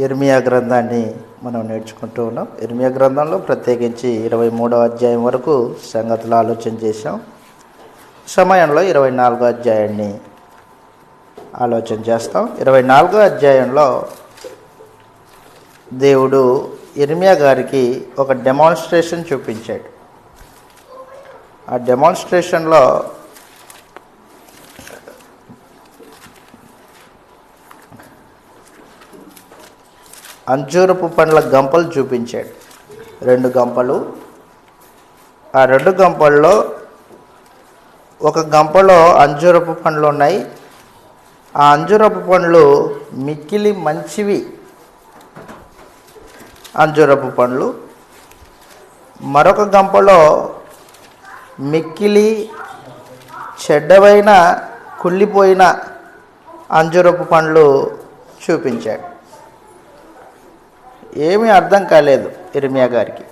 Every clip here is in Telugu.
ఇర్మియా గ్రంథాన్ని మనం నేర్చుకుంటూ ఉన్నాం. ఇర్మియా గ్రంథంలో ప్రత్యేకించి 23వ అధ్యాయం వరకు సంగతులు ఆలోచన చేసాం. సమయంలో 24వ అధ్యాయాన్ని ఆలోచన చేస్తాం. 24వ అధ్యాయంలో దేవుడు ఇర్మియా గారికి ఒక డెమాన్స్ట్రేషన్ చూపించాడు. ఆ డెమాన్స్ట్రేషన్లో అంజూరపు పండ్ల గంపలు చూపించాడు. 2 గంపలు. ఆ 2 గంపల్లో ఒక గంపలో అంజూరపు పండ్లు ఉన్నాయి. ఆ అంజూరపు పండ్లు మిక్కిలి మంచివి అంజూరపు పండ్లు. మరొక గంపలో మిక్కిలి చెడ్డవైన కుళ్ళిపోయిన అంజూరపు పండ్లు చూపించాడు. ఏమీ అర్థం కాలేదు ఇర్మియా గారికి.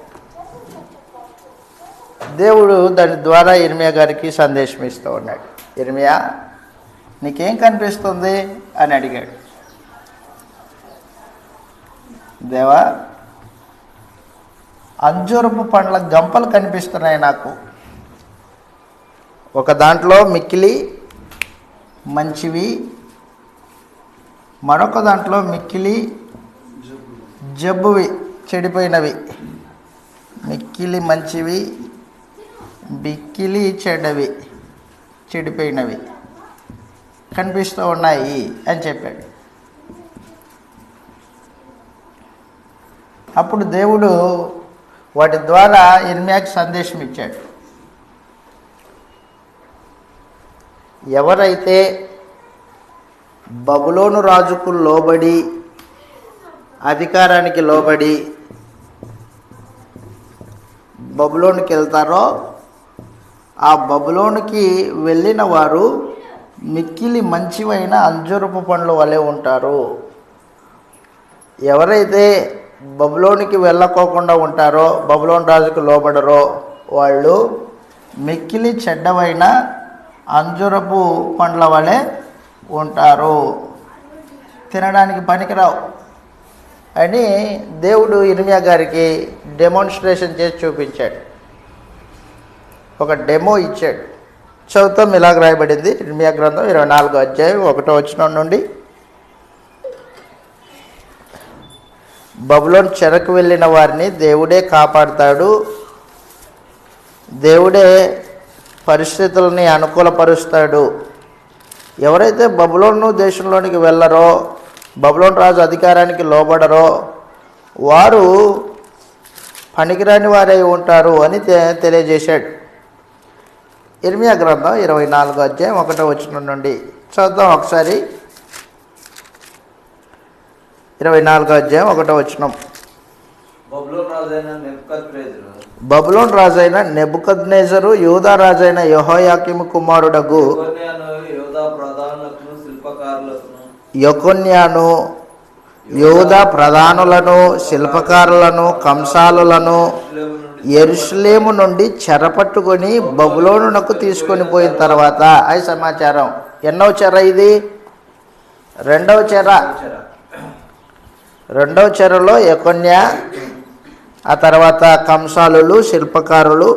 దేవుడు దాని ద్వారా ఇర్మియా గారికి సందేశం ఇస్తూ ఉన్నాడు. ఇర్మియా, నీకేం కనిపిస్తుంది అని అడిగాడు. దేవా, అంజూరపు పండ్ల గంపలు కనిపిస్తున్నాయి నాకు. ఒక దాంట్లో మిక్కిలి మంచివి, మరొక దాంట్లో మిక్కిలి జబ్బువి, చెడిపోయినవి. మిక్కిలి మంచివి, మిక్కిలి చెడ్డవి, చెడిపోయినవి కనిపిస్తూ ఉన్నాయి అని చెప్పాడు. అప్పుడు దేవుడు వాటి ద్వారా ఇర్మియాకి సందేశం ఇచ్చాడు. ఎవరైతే బబులోను రాజుకు లోబడి, అధికారానికి లోబడి బబులోనుకి వెళ్తారో, ఆ బబులోనుకి వెళ్ళిన వారు మిక్కిలి మంచివైన అంజూరపు పండ్ల వలె ఉంటారు. ఎవరైతే బబులోనికి వెళ్ళకోకుండా ఉంటారో, బబులోను రాజుకు లోబడరో, వాళ్ళు మిక్కిలి చెడ్డవైన అంజూరపు పండ్ల వలె ఉంటారు, తినడానికి పనికిరావు అని దేవుడు ఇర్మియా గారికి డెమాన్స్ట్రేషన్ చేసి చూపించాడు. ఒక డెమో ఇచ్చాడు. చదువుతాం. ఇలాగ రాయబడింది ఇర్మియా గ్రంథం 24వ అధ్యాయం 1వ వచనం నుండి. బబులోను చెరకు వెళ్ళిన వారిని దేవుడే కాపాడుతాడు. దేవుడే పరిస్థితులని అనుకూలపరుస్తాడు. ఎవరైతే బబులోను దేశంలోనికి వెళ్ళరో, బబులోను రాజు అధికారానికి లోబడరో, వారు పనికిరాని వారై ఉంటారు అని తెలియజేశాడు. ఇర్మియా గ్రంథం 24వ అధ్యాయం 1వ వచనం నుండి చదువుతాం ఒకసారి. 24వ అధ్యాయం 1వ వచనం. బబులోను రాజైన నెబుకద్నెజరు యూదా రాజైన యెహోయాకీము కుమారుడగు యెకొన్యాను యూదా ప్రధానులను, శిల్పకారులను, కంసాలులను యెరూషలేము నుండి చెరపట్టుకొని బబులోనునకు తీసుకొని పోయిన తర్వాత, అది సమాచారం. ఎన్నో చెర ఇది? 2వ చెర. 2వ చెరలో యెకొన్యా, ఆ తర్వాత కంసాలులు, శిల్పకారులు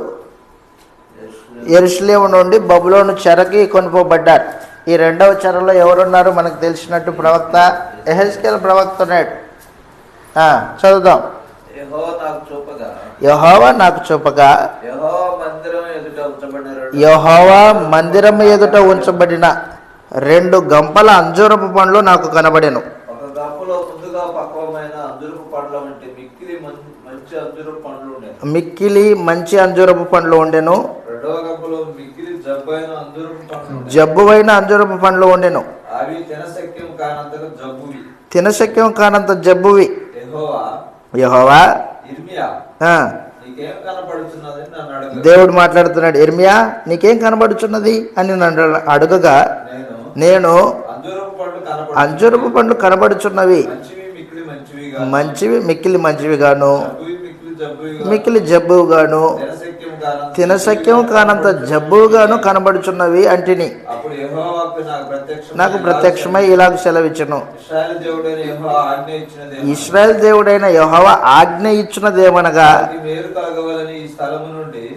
యెరూషలేము నుండి బబులోను చెరకి కొనిపోబడ్డారు. ఈ 2వ చెరలో ఎవరున్నారు? మనకు తెలిసినట్టు ప్రవక్త యెహెజ్కేలు ప్రవక్త ఉన్నాడు. చదువుదాం. యెహోవా నాకు చూపగా యెహోవా మందిరం ఎదుట ఉంచబడిన 2 గంపల అంజూరపు పండ్లు నాకు కనబడెను. మిక్కిలి మంచి అంజూరపు పండ్లు ఉండెను. జబ్బువైన అంజూరపు పండ్లు ఉండెను. తినశక్యం కానంత జబ్బువి. యెహోవా, దేవుడు మాట్లాడుతున్నాడు. ఇర్మియా, నీకేం కనబడుచున్నది అని నన్ను అడుగగా, నేను అంజూరపు పండ్లు కనబడుచున్నవి, మంచివి, మిక్కిలి మంచివిగాను, మిక్కిలి జబ్బుగాను, తినశక్యం కానంత జబ్బుగాను కనబడుచున్నవి అంటిని. నాకు ప్రత్యక్షమై ఇలాగ సెలవిచ్చును. ఇశ్రాయేలు దేవుడైన యెహోవా ఆజ్ఞ ఇచ్చినదేమనగా,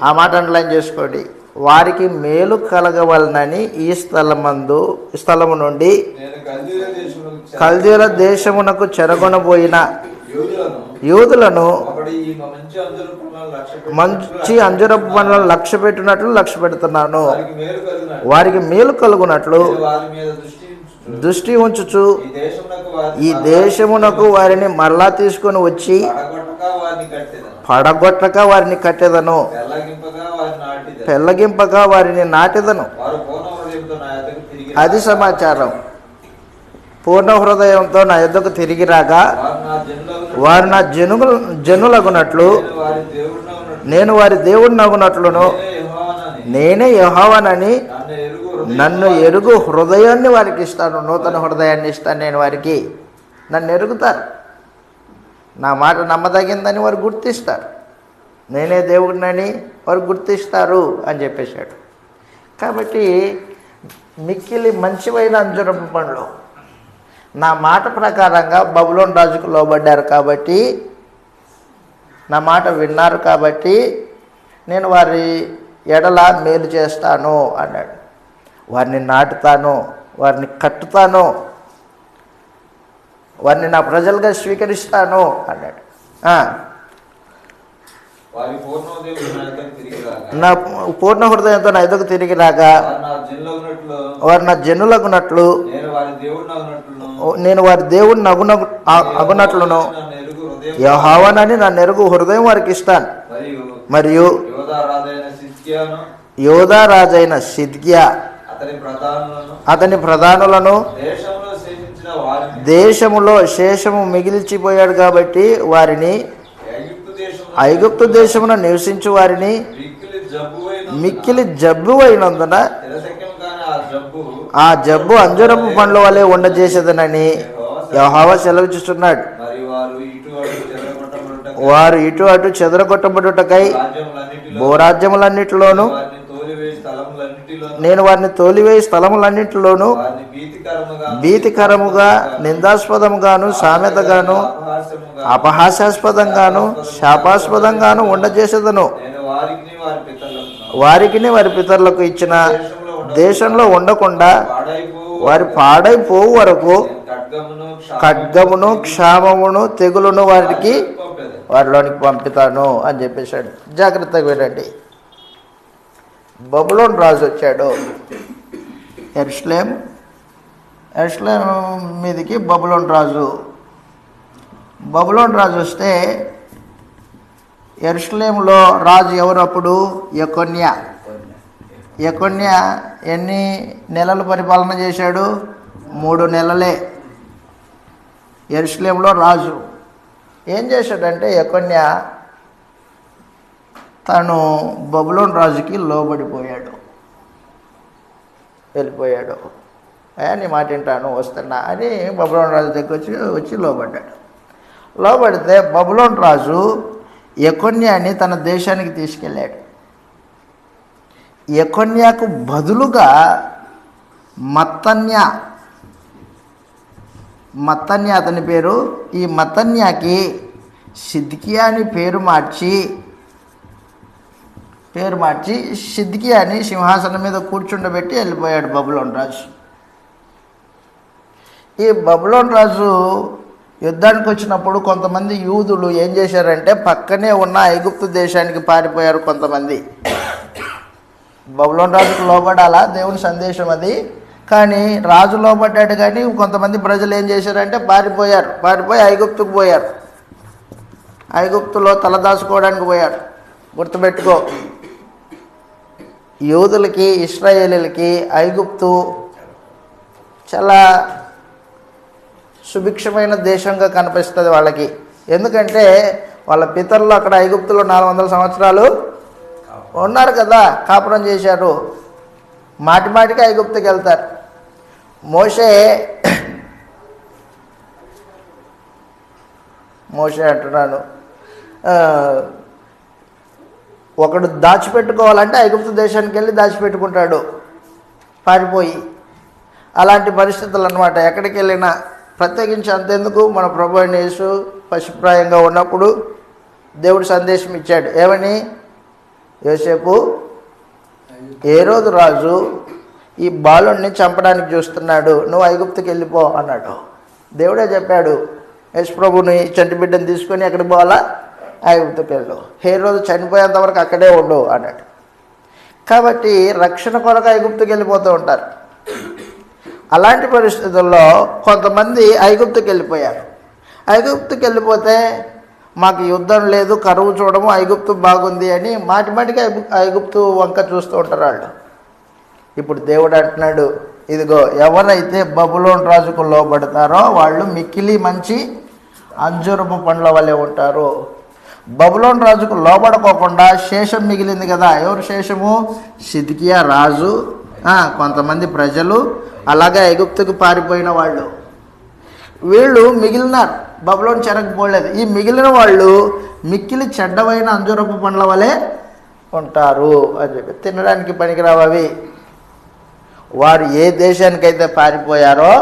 ఆ మాట అండర్లైన్ చేసుకోండి, వారికి మేలు కలగవలనని ఈ స్థలము నుండి కల్దీయుల దేశమునకు చెరగొనబోయిన యూదులను మంచి అంజూరపు పండ్లను లక్ష్య పెట్టినట్లు లక్ష్య పెడుతున్నాను. వారికి మేలు కలుగునట్లు దృష్టి ఉంచుచు ఈ దేశమునకు వారిని మరలా తీసుకొని వచ్చి పడగొట్టక వారిని కట్టెదను, పెళ్ళగింపగా వారిని నాటెదను. అది సమాచారం. పూర్ణ హృదయంతో నా యొద్దకు తిరిగి రాగా వారు నా జనులగునట్లు నేను వారి దేవుడినగునట్లును, నేనే యెహోవానని నన్ను ఎరుగు హృదయాన్ని వారికి ఇస్తాను. నూతన హృదయాన్ని ఇస్తాను నేను వారికి. నన్ను ఎరుగుతారు, నా మాట నమ్మదగిందని వారు గుర్తిస్తారు, నేనే దేవుడినని వారు గుర్తిస్తారు అని చెప్పేశాడు. కాబట్టి మిక్కిలి మంచివైన అంజూరపు పండ్లు నా మాట ప్రకారంగా బబులోను రాజుకు లోబడ్డారు కాబట్టి, నా మాట విన్నారు కాబట్టి నేను వారి ఎడల మేలు చేస్తాను అన్నాడు. వారిని నాటుతాను, వారిని కట్టుతాను, వారిని నా ప్రజలుగా స్వీకరిస్తాను అన్నాడు. నా పూర్ణ హృదయంతో నా ఎదుగు తిరిగి రాగా వారు నా జనులగునట్లు నేను వారి దేవుడిని అగునట్లును యెహోవానని నన్ను ఎరుగు హృదయం వారికి ఇస్తాను. మరియు యోధా రాజైన సిద్కియా అతని ప్రధానులను దేశములో శేషము మిగిల్చిపోయాడు కాబట్టి వారిని ఐగుప్తు దేశమున నివసించు వారిని మిక్కిలి జబ్బు అయినందున ఆ జబ్బు అంజూరపు పండ్ల వలె ఉండజేసేదనని యెహోవా సెలవిస్తున్నాడు. వారు ఇటు అటు చెదరగొట్టబడుటకై భూరాజ్యములన్నిటిలోను నేను వారిని తోలివేయి స్థలములన్నింటిలోనూ భీతికరముగా నిందాస్పదముగాను సామెతగాను అపహాస్యాస్పదంగాను శాపాస్పదంగాను ఉండజేసేదను. వారికిని వారి పితరులకు ఇచ్చిన దేశంలో ఉండకుండా వారి పాడైపోవు వరకు ఖడ్గమును క్షామమును తెగులును వారిలోనికి పంపుతాను అని చెప్పేశాడు. జాగ్రత్తగా వినండి. బబులోను రాజు వచ్చాడు. యెరూషలేం మీదకి బబులోను రాజు వస్తే యెరూషలేంలో రాజు ఎవరు అప్పుడు? యెకొన్యా ఎన్ని నెలలు పరిపాలన చేశాడు? 3 నెలలే. యెరూషలేంలో రాజు ఏం చేశాడంటే యెకొన్యా తను బబులోను రాజుకి లోబడిపోయాడు, వెళ్ళిపోయాడు. నీ మాట వింటాను వస్తున్నా అని బబులోను రాజు దగ్గర వచ్చి లోబడ్డాడు. లోబడితే బబులోను రాజు యెకొన్యాని తన దేశానికి తీసుకెళ్ళాడు. యెకొన్యాకు బదులుగా మత్తన్యా అతని పేరు. ఈ మత్తన్యాకి సిద్కియా అని పేరు మార్చి సిద్కియాని సింహాసనం మీద కూర్చుండబెట్టి వెళ్ళిపోయాడు బబులోను రాజు. ఈ బబులోను రాజు యుద్ధానికి వచ్చినప్పుడు కొంతమంది యూదులు ఏం చేశారంటే పక్కనే ఉన్న ఐగుప్తు దేశానికి పారిపోయారు కొంతమంది. బబులోను రాజుకు లోబడాలా, దేవుని సందేశం అది. కానీ రాజు లోబడ్డాడు, కానీ కొంతమంది ప్రజలు ఏం చేశారంటే పారిపోయి ఐగుప్తుకు పోయారు. ఐగుప్తులో తలదాచుకోవడానికి పోయారు. గుర్తుపెట్టుకో, యూదులకి ఇశ్రాయేలీలకి ఐగుప్తు చాలా సుభిక్షమైన దేశంగా కనిపిస్తుంది వాళ్ళకి. ఎందుకంటే వాళ్ళ పితరులు అక్కడ ఐగుప్తులో 400 సంవత్సరాలు ఉన్నారు కదా, కాపురం చేశారు. మాటికి ఐగుప్తుకి వెళ్తారు. మోషే అంటున్నాను, ఒకడు దాచిపెట్టుకోవాలంటే ఐగుప్తు దేశానికి వెళ్ళి దాచిపెట్టుకుంటాడు పారిపోయి. అలాంటి పరిస్థితులు అన్నమాట. ఎక్కడికి వెళ్ళినా ప్రత్యేకించి అంతెందుకు, మన ప్రభు అయిన యేసు పశుప్రాయంగా ఉన్నప్పుడు దేవుడు సందేశం ఇచ్చాడు. ఏమని? యోసేపు, హేరోదు రాజు ఈ బాలుడిని చంపడానికి చూస్తున్నాడు, నువ్వు ఐగుప్తుకి వెళ్ళిపో అన్నాడు. దేవుడే చెప్పాడు, యేసు ప్రభుని చంటి బిడ్డను తీసుకొని ఎక్కడికి పోవాలా? ఐగుప్తుకి వెళ్ళు, హేరోదు చనిపోయేంత వరకు అక్కడే ఉండు అన్నాడు. కాబట్టి రక్షణ కొరకు ఐగుప్తుకి వెళ్ళిపోతూ ఉంటారు. అలాంటి పరిస్థితుల్లో కొంతమంది ఐగుప్తుకి వెళ్ళిపోయారు. ఐగుప్తుకి వెళ్ళిపోతే మాకు యుద్ధం లేదు, కరువు చూడము, ఐగుప్తు బాగుంది అని మాటిమాటికి ఐగుప్తు వంక చూస్తూ ఉంటారు వాళ్ళు. ఇప్పుడు దేవుడు అంటున్నాడు, ఇదిగో ఎవరైతే బబులోను రాజుకు లోబడతారో వాళ్ళు మిక్కిలి మంచి అంజూరపు పండ్ల వలె ఉంటారు. బబులోను రాజుకు లోబడుకోకుండా శేషం మిగిలింది కదా. ఎవరు శేషము? సిద్కియా రాజు, కొంతమంది ప్రజలు, అలాగే ఐగుప్తుకు పారిపోయిన వాళ్ళు. వీళ్ళు మిగిలినారు, బబులోను చెరకపోలేదు. ఈ మిగిలిన వాళ్ళు మిక్కిలి చెడ్డవైన అంజూరపు పండ్ల వలె ఉంటారు అని చెప్పి, తినడానికి పనికిరావు అవి. వారు ఏ దేశానికైతే పారిపోయారో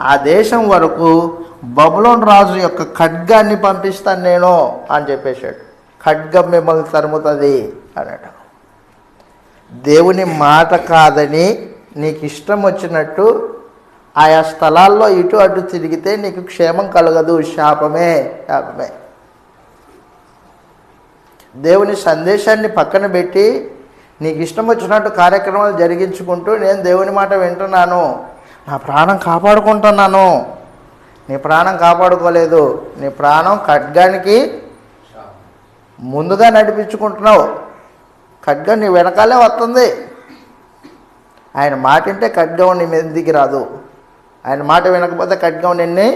ఆ దేశం వరకు బబులోను రాజు యొక్క ఖడ్గాన్ని పంపిస్తాను నేను అని చెప్పేశాడు. ఖడ్గం మిమ్మల్ని తరుముతుంది అన్నాడు. దేవుని మాట కాదని నీకు ఇష్టం వచ్చినట్టు ఆయా స్థలాల్లో ఇటు అటు తిరిగితే నీకు క్షేమం కలగదు, శాపమే శాపమే. దేవుని సందేశాన్ని పక్కన పెట్టి నీకు ఇష్టం వచ్చినట్టు కార్యక్రమాలు జరిగించుకుంటూ నేను దేవుని మాట వింటున్నాను, నా ప్రాణం కాపాడుకుంటున్నాను. నీ ప్రాణం కాపాడుకోలేదు, నీ ప్రాణం ఖడ్గానికి ముందుగా నడిపించుకుంటున్నావు. ఖడ్గం నీ వెనకాలే వస్తుంది. ఆయన మాట వింటే ఖడ్గం నీ మీదికి రాదు, ఆయన మాట వినకపోతే ఖడ్గం నిన్ను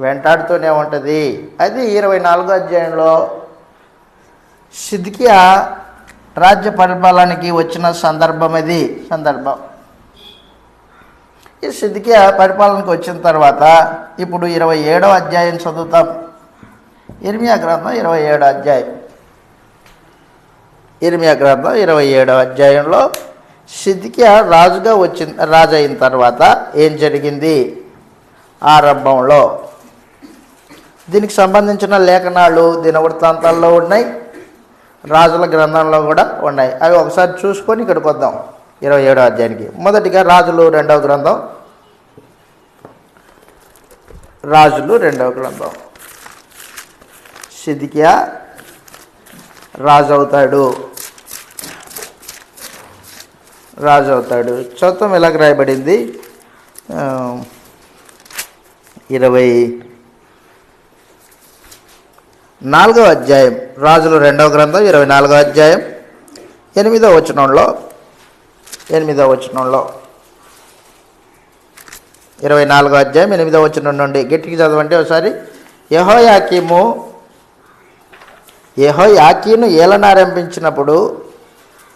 వెంటాడుతూనే ఉంటుంది. అది 24వ అధ్యాయంలో సిద్కియా రాజ్య పరిపాలనకి వచ్చిన సందర్భం. ఇది సందర్భం. ఈ సిద్కియా పరిపాలనకు వచ్చిన తర్వాత ఇప్పుడు 27వ అధ్యాయం చదువుతాం. ఇర్మియా గ్రంథం 27వ అధ్యాయం. ఇర్మియా గ్రంథం 27వ అధ్యాయంలో సిద్కియా రాజు అయిన తర్వాత ఏం జరిగింది ఆరంభంలో, దీనికి సంబంధించిన లేఖనాలు దినవృత్తాంతాల్లో ఉన్నాయి, రాజుల గ్రంథంలో కూడా ఉన్నాయి. అవి ఒకసారి చూసుకొని ఇక్కడికి వద్దాం 27వ అధ్యాయానికి. మొదటిగా రాజులు 2వ గ్రంథం. రాజులు 2వ గ్రంథం. సిద్కియా రాజు అవుతాడు. చదువుతాం. ఎలాగ రాయబడింది? 24వ అధ్యాయం. రాజులు 2వ గ్రంథం 24వ అధ్యాయం 8వ వచనంలో 24వ అధ్యాయం 8వ వచనం నుండి గట్టికి చదవండి ఒకసారి. యెహోయాకీను ఏలనారంభించినప్పుడు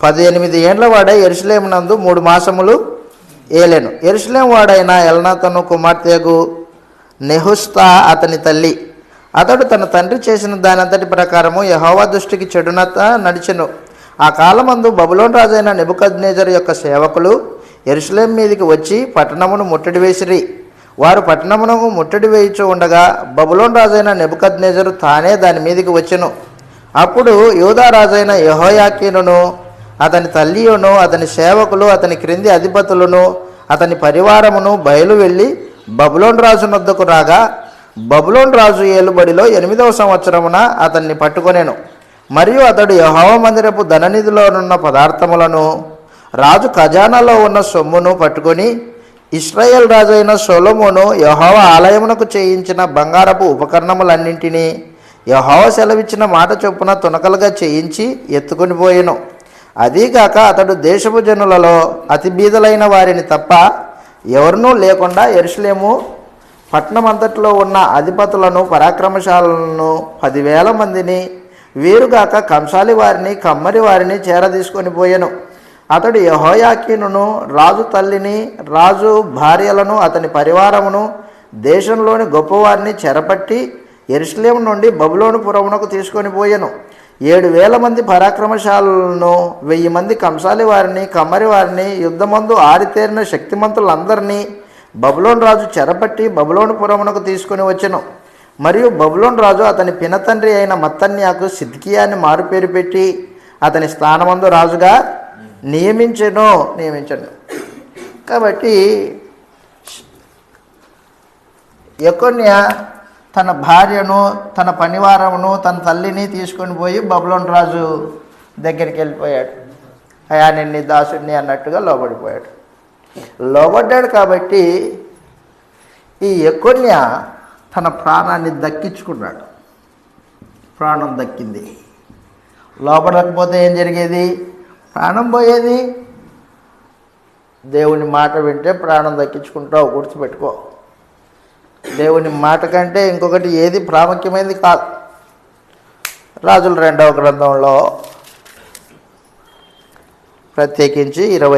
18 ఏండ్ల వాడై యెరూషలేము నందు 3 మాసములు ఏలెను. యెరూషలేము వాడైన ఎల్నాతను కుమార్తెగు నెహుష్తా అతని తల్లి. అతడు తన తండ్రి చేసిన దానంతటి ప్రకారము యెహోవా దృష్టికి చెడునత నడిచెను. ఆ కాలమందు బబులోను రాజైన నెబుకద్నెజరు యొక్క సేవకులు యెరూషలేము మీదికి వచ్చి పట్టణమును ముట్టడి వేసిరి. వారు పట్టణమునకు ముట్టడి వేయుచూ ఉండగా బబులోను రాజైన నెబుకద్నెజరు తానే దాని మీదికి వచ్చెను. అప్పుడు యూదా రాజైన యెహోయాకీనును అతని తల్లియును అతని సేవకులు అతని క్రింది అధిపతులను అతని పరివారమును బయలు వెళ్ళి బబులోను రాజు నొద్దకు రాగా, బబులోను రాజు ఏలుబడిలో 8వ సంవత్సరమున అతన్ని పట్టుకొనెను. మరియు అతడు యెహోవా మందిరపు ధననిధిలోనున్న పదార్థములను రాజు ఖజానాలో ఉన్న సొమ్మును పట్టుకొని ఇశ్రాయేల్ రాజైన సొలొమోను యెహోవా ఆలయమునకు చేయించిన బంగారపు ఉపకరణములన్నింటినీ యెహోవా సెలవిచ్చిన మాట చొప్పున తునకలుగా చేయించి ఎత్తుకొని పోయెను. అదీగాక అతడు దేశపు జనులలో అతి బీదలైన వారిని తప్ప ఎవరినూ లేకుండా యెరూషలేము పట్టణమంతట్లో ఉన్న అధిపతులను పరాక్రమశాలను 10,000 మందిని వీరుగాక కంసాలి వారిని కమ్మరి వారిని చేరదీసుకొని పోయెను. అతడు యెహోయాకీనును రాజు తల్లిని రాజు భార్యలను అతని పరివారమును దేశంలోని గొప్పవారిని చెరపట్టి యెరూషలేము నుండి బబులోను పురమునకు తీసుకొని పోయెను. 7,000 మంది పరాక్రమశాలను 1,000 మంది కంసాలి వారిని కమ్మరి వారిని యుద్ధమందు ఆరితేరిన శక్తిమంతులందరినీ బబులోను రాజు చెరపట్టి బబులోను పురమునకు తీసుకుని వచ్చెను. మరియు బబులోను రాజు అతని పినతండ్రి అయిన మత్తన్యాకు సిద్కియాని మారుపేరు పెట్టి అతని స్థానమందు రాజుగా నియమించెను. కాబట్టి యెకొన్య తన భార్యను, తన పనివారమును, తన తల్లిని తీసుకొని పోయి బబులోను రాజు దగ్గరికి వెళ్ళిపోయాడు. అయా నేను నీ దాసుడిని అన్నట్టుగా లోబడ్డాడు. కాబట్టి ఈ యెకొన్య తన ప్రాణాన్ని దక్కించుకున్నాడు. ప్రాణం దక్కింది. లోబడకపోతే ఏం జరిగేది? ప్రాణం పోయేది. దేవుని మాట వింటే ప్రాణం దక్కించుకుంటావు, గుర్తుపెట్టుకో. దేవుని మాట కంటే ఇంకొకటి ఏది ప్రాముఖ్యమైనది కాదు. రాజుల 2వ గ్రంథంలో ప్రత్యేకించి 25వ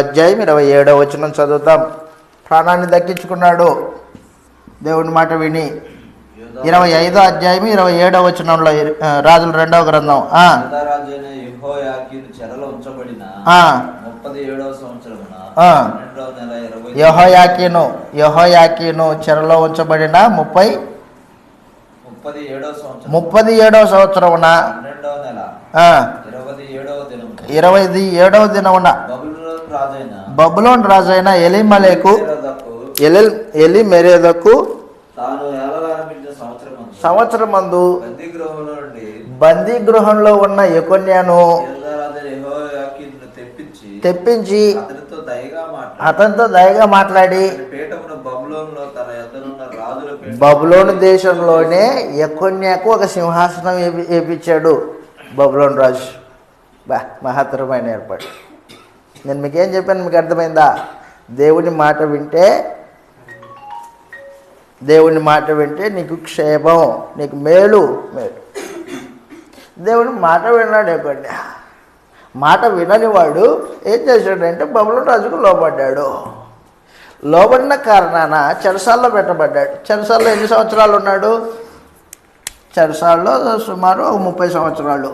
అధ్యాయం 27వ వచనం చదువుతాం. ప్రాణాన్ని దక్కించుకున్నాడు దేవుని మాట విని. 25వ అధ్యాయం 27వ వచనంలో రాజుల 2వ గ్రంథం. యెహోయాకీను చెరలో ఉంచబడిన 37వ సంవత్సరమున 27వ దినమున బబులోను రాజైన ఎలీమెరోదకు సంవత్సరమందు బందీ గృహంలో ఉన్న యెకొన్యాను తెప్పించి అతనితో దయగా మాట్లాడి బబులోను దేశంలోనే యెకొన్యాకు ఒక సింహాసనం వేపించాడు బబులోను రాజు. మహత్తరమైన ఏర్పాటు. నేను మీకేం చెప్పాను, మీకు అర్థమైందా? దేవుని మాట వింటే నీకు క్షేమం, నీకు మేలు. దేవుని మాట విన్నాడు యెకొన్యా. మాట వినని వాడు ఏం చేశాడంటే బబులోను రాజుకు లోబడ్డాడు. లోబడిన కారణాన చెరసాల్లో పెట్టబడ్డాడు. చెరసాల్లో ఎన్ని సంవత్సరాలు ఉన్నాడు? చెరసాల్లో సుమారు 30 సంవత్సరాలు.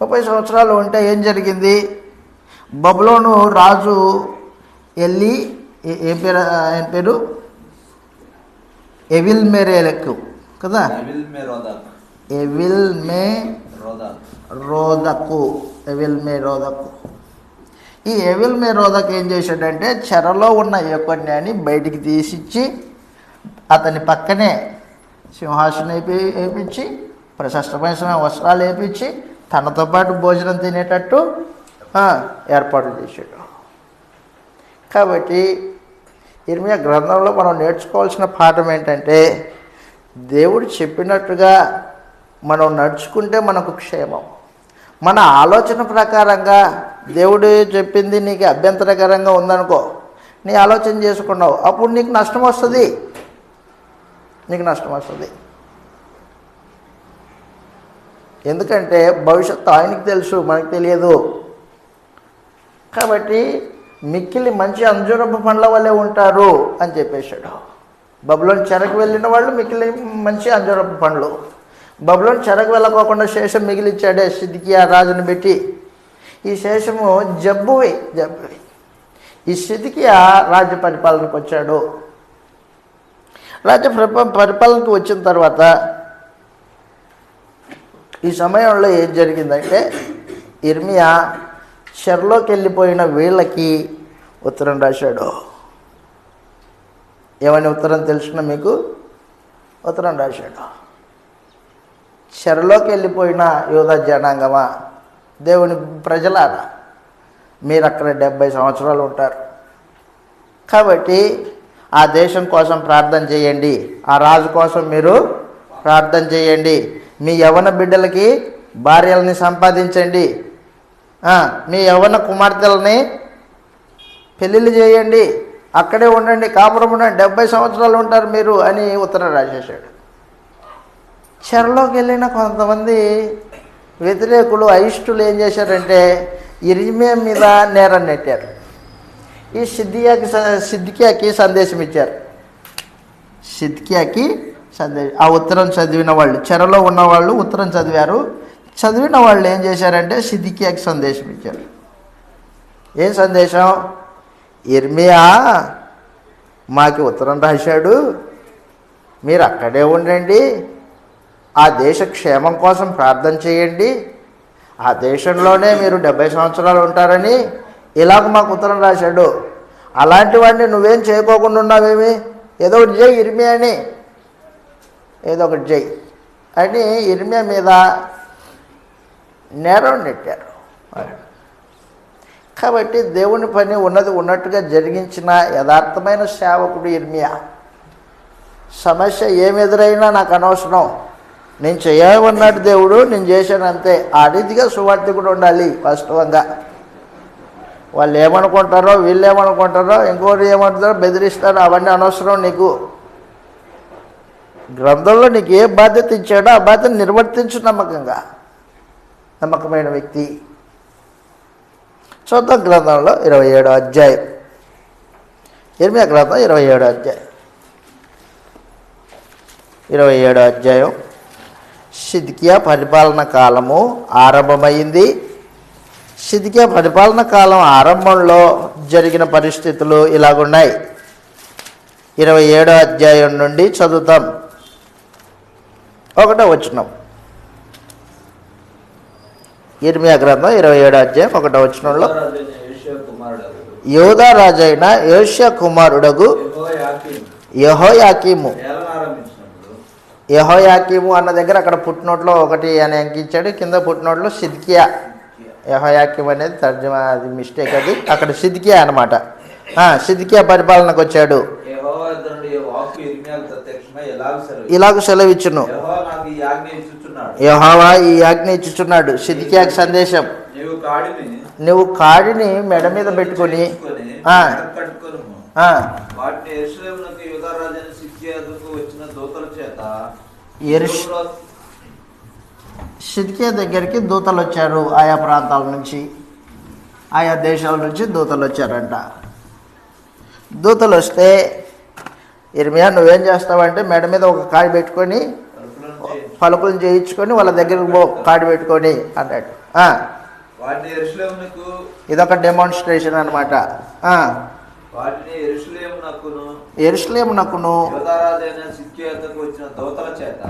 30 సంవత్సరాలు ఉంటే ఏం జరిగింది? బబులోను రాజు వెళ్ళి ఏం పేరు ఎవిల్మెరోదకు కదా, ఎవిల్మెరోదకు. ఈ ఎవిల్మెరోదకు ఏం చేశాడంటే చెరలో ఉన్న యెకొన్యాని బయటికి తీసిచ్చి అతని పక్కనే సింహాసనం వేయించి ప్రశస్తమైన వస్త్రాలు వేయించి తనతో పాటు భోజనం తినేటట్టు ఏర్పాట్లు చేశాడు. కాబట్టి ఇర్మియా గ్రంథంలో మనం నేర్చుకోవాల్సిన పాఠం ఏంటంటే దేవుడు చెప్పినట్టుగా మనం నడుచుకుంటే మనకు క్షేమం. మన ఆలోచన ప్రకారంగా దేవుడు చెప్పింది నీకు అభ్యంతరకరంగా ఉందనుకో, నీ ఆలోచన చేసుకున్నావు, అప్పుడు నీకు నష్టం వస్తుంది. ఎందుకంటే భవిష్యత్తు ఆయనకి తెలుసు, మనకు తెలియదు. కాబట్టి మిక్కిలి మంచి అంజూరపు పండ్ల వల్లే ఉంటారు అని చెప్పేశాడు. బబులోను చెరకు వెళ్ళిన వాళ్ళు మిక్కిలి మంచి అంజూరపు పండ్లు. బబులోను చెరకు వెళ్ళకోకుండా శేషం మిగిలిచ్చాడే సిద్కియా రాజుని పెట్టి. ఈ శేషము జబ్బువి. ఈ సిద్కియా రాజ్య పరిపాలనకు వచ్చాడు. రాజ్య పరిపాలనకు వచ్చిన తర్వాత ఈ సమయంలో ఏం జరిగిందంటే ఇర్మియా చెరలోకి వెళ్ళిపోయిన వీళ్ళకి ఉత్తరం రాశాడు. ఏమని ఉత్తరం తెలుసుకున్న మీకు? ఉత్తరం రాశాడు. చెరలోకి వెళ్ళిపోయిన యూదా జనాంగమా, దేవుని ప్రజలారా, మీరు అక్కడ 70 సంవత్సరాలు ఉంటారు. కాబట్టి ఆ దేశం కోసం ప్రార్థన చేయండి, ఆ రాజు కోసం మీరు ప్రార్థన చేయండి, మీ యవ్వన బిడ్డలకి భార్యలని సంపాదించండి, మీ యవ్వన కుమార్తెలని పెళ్ళిళ్ళు చేయండి, అక్కడే ఉండండి, కాపురం ఉండండి, 70 సంవత్సరాలు ఉంటారు మీరు అని ఉత్తరం రాసేసాడు. చెరలోకి వెళ్ళిన కొంతమంది వ్యతిరేకులు, అయిష్టులు ఏం చేశారంటే ఇర్మియా మీద నేరం నెట్టారు. ఈ సిద్కియాకి సందేశం ఇచ్చారు. ఆ ఉత్తరం చదివిన వాళ్ళు, చెరలో ఉన్నవాళ్ళు ఉత్తరం చదివారు. చదివిన వాళ్ళు ఏం చేశారంటే సిద్కియాకి సందేశం ఇచ్చారు. ఏం సందేశం? యిర్మీయా మాకు ఉత్తరం రాశాడు, మీరు అక్కడే ఉండండి, ఆ దేశ క్షేమం కోసం ప్రార్థన చేయండి, ఆ దేశంలోనే మీరు 70 సంవత్సరాలు ఉంటారని ఇలాగ మాకు ఉత్తరం రాశాడు. అలాంటి వాడిని నువ్వేం చేయకోకుండా ఉన్నావేమి? ఏదో ఒకటి చేయి యిర్మీయాని, ఏదో ఒకటి చేయి అని యిర్మీయా మీద నేరం నెట్టారు. కాబట్టి దేవుని పని ఉన్నది ఉన్నట్టుగా జరిగించిన యథార్థమైన సేవకుడు యిర్మీయా. సమస్య ఏమి ఎదురైనా నాకు అనవసరం, నేను చేయమన్నాడు దేవుడు, నేను చేశాను అంతే. ఆ రీతిగా సువార్థికుడు ఉండాలి. వాస్తవంగా వాళ్ళు ఏమనుకుంటారో, వీళ్ళు ఏమనుకుంటారో, ఇంకోటి ఏమంటారో, బెదిరిస్తారో, అవన్నీ అనవసరం. నీకు గ్రంథంలో నీకు ఏ బాధ్యత ఇచ్చాడో ఆ బాధ్యత నిర్వర్తించు నమ్మకంగా. నమ్మకమైన వ్యక్తి. చూద్దాం గ్రంథంలో 27వ అధ్యాయం, యిర్మీయా గ్రంథం 27వ అధ్యాయం. 27వ అధ్యాయం. సిద్కియా పరిపాలన కాలము ఆరంభమైంది. సిద్కియా పరిపాలన కాలం ఆరంభంలో జరిగిన పరిస్థితులు ఇలాగున్నాయి. 27వ అధ్యాయం నుండి చదువుతాం. 1వ వచనం. యిర్మీయా గ్రంథం 27వ అధ్యాయం 1వ వచనంలో, యూదా రాజైన యోషియా కుమారుడగు యెహోయాకీము. యెహోయాకీము అన్న దగ్గర అక్కడ పుట్టినోట్లో 1 అని అంకించాడు, కింద పుట్టినోట్లో సిద్కియా. యెహోయాకీము అనేది తర్జుమా, అది మిస్టేక్. అది అక్కడ సిద్కియా అనమాట. సిద్కియా పరిపాలనకు వచ్చాడు. ఇలాగ సెలవిచ్చును, యెహోవా ఈ ఆజ్ఞ ఇచ్చుచున్నాడు. సిద్కియాకి సందేశం, నువ్వు కాడిని మెడ మీద పెట్టుకొని సిద్కియా దగ్గరికి దూతలు వచ్చారు. ఆయా ప్రాంతాల నుంచి, ఆయా దేశాల నుంచి దూతలు వచ్చారంట. దూతలు వస్తే యిర్మీయా నువ్వేం చేస్తావంటే మెడ మీద ఒక కాడి పెట్టుకొని పలుకులు చేయించుకొని వాళ్ళ దగ్గరకు పో, కాడి పెట్టుకొని అన్నాడు. ఇదొక డెమాన్స్ట్రేషన్ అనమాట. యెరూషలేమునకును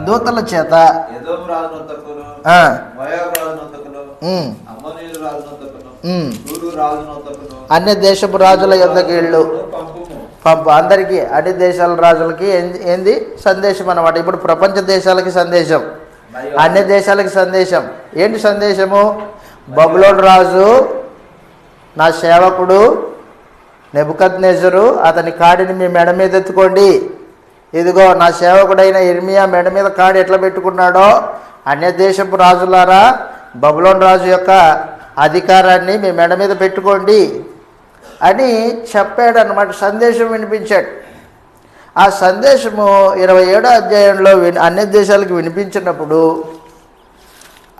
దూతల చేత అన్య దేశపు రాజుల యొద్దకు వెళ్ళు పంపు. అందరికీ అన్ని దేశాల రాజులకి ఏంది సందేశం అన్నమాట. ఇప్పుడు ప్రపంచ దేశాలకి సందేశం, అన్ని దేశాలకి సందేశం. ఏంటి సందేశము? బబులోను రాజు నా సేవకుడు నెబుకద్నెజరు, అతని కాడిని మీ మెడ మీద ఎత్తుకోండి. ఇదిగో నా సేవకుడైన యిర్మీయా మెడ మీద కాడి ఎట్లా పెట్టుకున్నాడో అన్య దేశపు రాజులారా బబులోను రాజు యొక్క అధికారాన్ని మీ మెడ మీద పెట్టుకోండి అని చెప్పాడు అన్నమాట. సందేశం వినిపించాడు. ఆ సందేశము 27వ అధ్యాయంలో అన్ని దేశాలకు వినిపించినప్పుడు,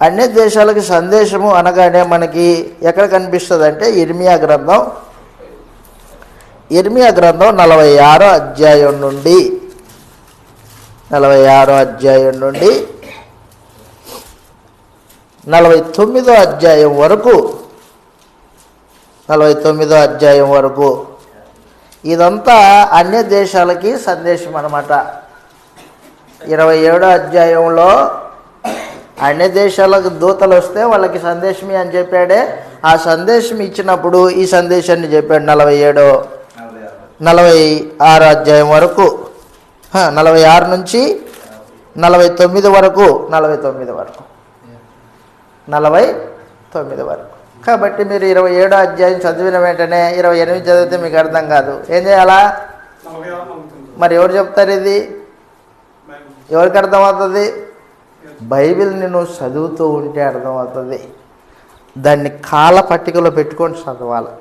అన్ని దేశాలకి సందేశము అనగానే మనకి ఎక్కడ కనిపిస్తుంది అంటే యిర్మీయా గ్రంథం 46వ అధ్యాయం నుండి 49వ అధ్యాయం వరకు 49వ అధ్యాయం వరకు ఇదంతా అన్య దేశాలకి సందేశం అన్నమాట. 27వ అధ్యాయంలో అన్య దేశాలకు దూతలు వస్తే వాళ్ళకి సందేశమే అని చెప్పాడే. ఆ సందేశం ఇచ్చినప్పుడు ఈ సందేశాన్ని చెప్పాడు. 46వ అధ్యాయం వరకు, 46 నుంచి 49 వరకు, 49 వరకు. కాబట్టి మీరు 27వ అధ్యాయం చదివిన వెంటనే 28 చదివితే మీకు అర్థం కాదు. ఏం చేయాలా? మరి ఎవరు చెప్తారు ఇది? ఎవరికి అర్థమవుతుంది? బైబిల్ని నువ్వు చదువుతూ ఉంటే అర్థమవుతుంది. దాన్ని కాల పట్టికలో పెట్టుకొని చదవాలి.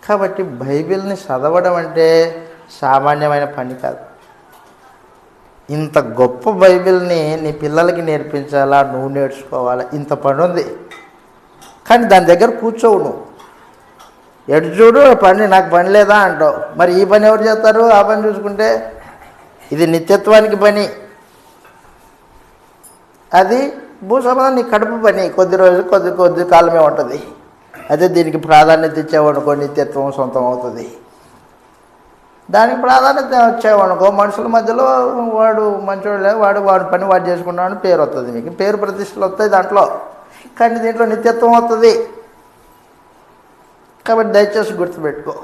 కాబట్టి బైబిల్ని చదవడం అంటే సామాన్యమైన పని కాదు. ఇంత గొప్ప బైబిల్ని నీ పిల్లలకి నేర్పించాలా, నువ్వు నేర్చుకోవాలా, ఇంత పని ఉంది. కానీ దాని దగ్గర కూర్చోవు నువ్వు. ఎటు చూడు పని, నాకు పని లేదా అంటావు. మరి ఈ పని ఎవరు చేస్తారు? ఆ పని చూసుకుంటే ఇది నిత్యత్వానికి పని. అది భూసమాధానం నీ కడుపు పని. కొద్ది రోజులు కొద్ది కాలమే ఉంటుంది. అయితే దీనికి ప్రాధాన్యత ఇచ్చేవనుకో నిత్యత్వం సొంతం అవుతుంది. దానికి ప్రాధాన్యత వచ్చేవనుకో మనుషుల మధ్యలో వాడు మంచోళ్ళే, వాడు పని వాడు చేసుకున్నాడు పేరు వస్తుంది, మీకు పేరు ప్రతిష్టలు వస్తాయి దాంట్లో, కానీ దీంట్లో నిత్యత్వం వస్తుంది. కాబట్టి దయచేసి గుర్తుపెట్టుకో.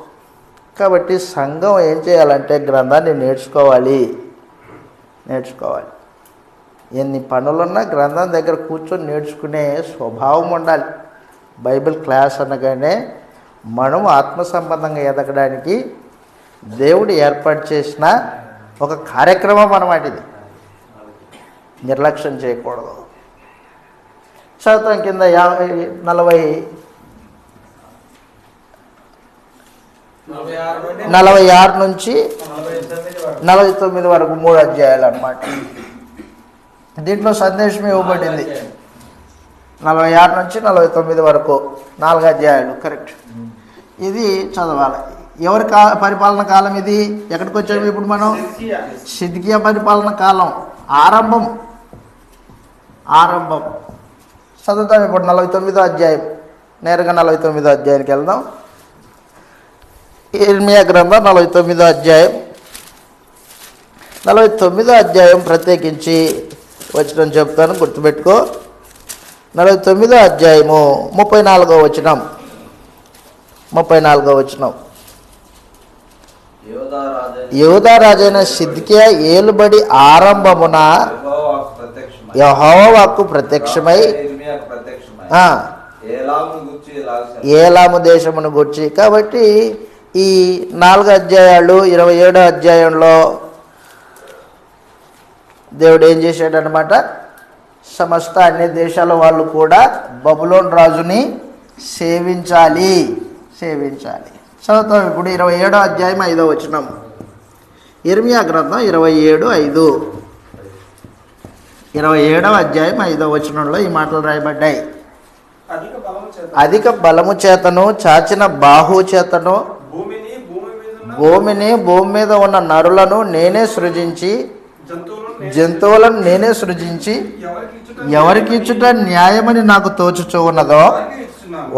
కాబట్టి సంఘం ఏం చేయాలంటే గ్రంథాన్ని నేర్చుకోవాలి. ఎన్ని పనులున్నా గ్రంథం దగ్గర కూర్చొని నేర్చుకునే స్వభావం ఉండాలి. బైబిల్ క్లాస్ అనగానే మనం ఆత్మ సంబంధంగా ఎదగడానికి దేవుడు ఏర్పాటు చేసిన ఒక కార్యక్రమం అన్నమాట. ఇది నిర్లక్ష్యం చేయకూడదు. చదువుతాం కింద 46 నుంచి 49 వరకు 3 అధ్యాయాలు అన్నమాట. దీంట్లో సందేశం ఇవ్వబడింది. 46 నుంచి 49 వరకు 4 అధ్యాయాలు, కరెక్ట్. ఇది చదవాలి. ఎవరి పరిపాలన కాలం ఇది? ఎక్కడికి వచ్చాము ఇప్పుడు మనం? సిద్కియా పరిపాలన కాలం ఆరంభం. చదువుతాం ఇప్పుడు 49వ అధ్యాయం. నేరుగా 49వ అధ్యాయానికి వెళ్దాం. ఇర్మియా గ్రంథం 49వ అధ్యాయం. 49వ అధ్యాయం ప్రత్యేకించి వచనం చెప్తాను, గుర్తుపెట్టుకో. 49వ అధ్యాయము 34వ వచనం. యూదా రాజైన సిద్కియా ఏలుబడి ఆరంభమున యెహోవా వాక్కు ప్రత్యక్షమై ఏలాము దేశమును గూర్చి. కాబట్టి ఈ 4 అధ్యాయాలు 27వ అధ్యాయంలో దేవుడు ఏం చేశాడనమాట? సమస్త అన్ని దేశాల వాళ్ళు కూడా బబులోను రాజుని సేవించాలి. చదువుతాం ఇప్పుడు 27వ అధ్యాయం 5వ వచనం. ఇర్మియా గ్రంథం 27:5. 27వ అధ్యాయం 5వ వచనంలో ఈ మాటలు రాయబడ్డాయి. అధిక బలము చేతను చాచిన బాహు చేతను భూమిని భూమి మీద ఉన్న నరులను నేనే సృజించి జంతువులను నేనే సృజించి ఎవరికి ఇచ్చుట న్యాయమని నాకు తోచుచూ ఉన్నదో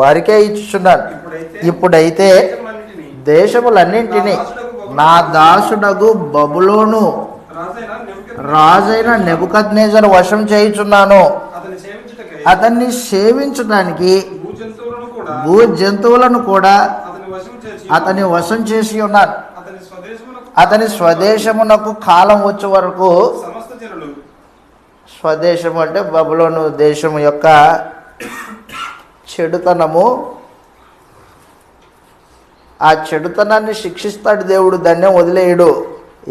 వారికే ఇచ్చుచున్నాను. ఇప్పుడైతే దేశములన్నింటినీ నా దాసుడగు బబులోను రాజైన నెబుకద్నెజరు వశం చేయుచున్నాను. అతన్ని సేవించడానికి భూ జంతువులను కూడా అతని వశం చేసి ఉన్నాను. అతని స్వదేశమునకు కాలం వచ్చే వరకు, స్వదేశము అంటే బబులోను దేశము యొక్క చెడుతనము, ఆ చెడుతనాన్ని శిక్షిస్తాడు దేవుడు. దాన్ని వదిలేయడు,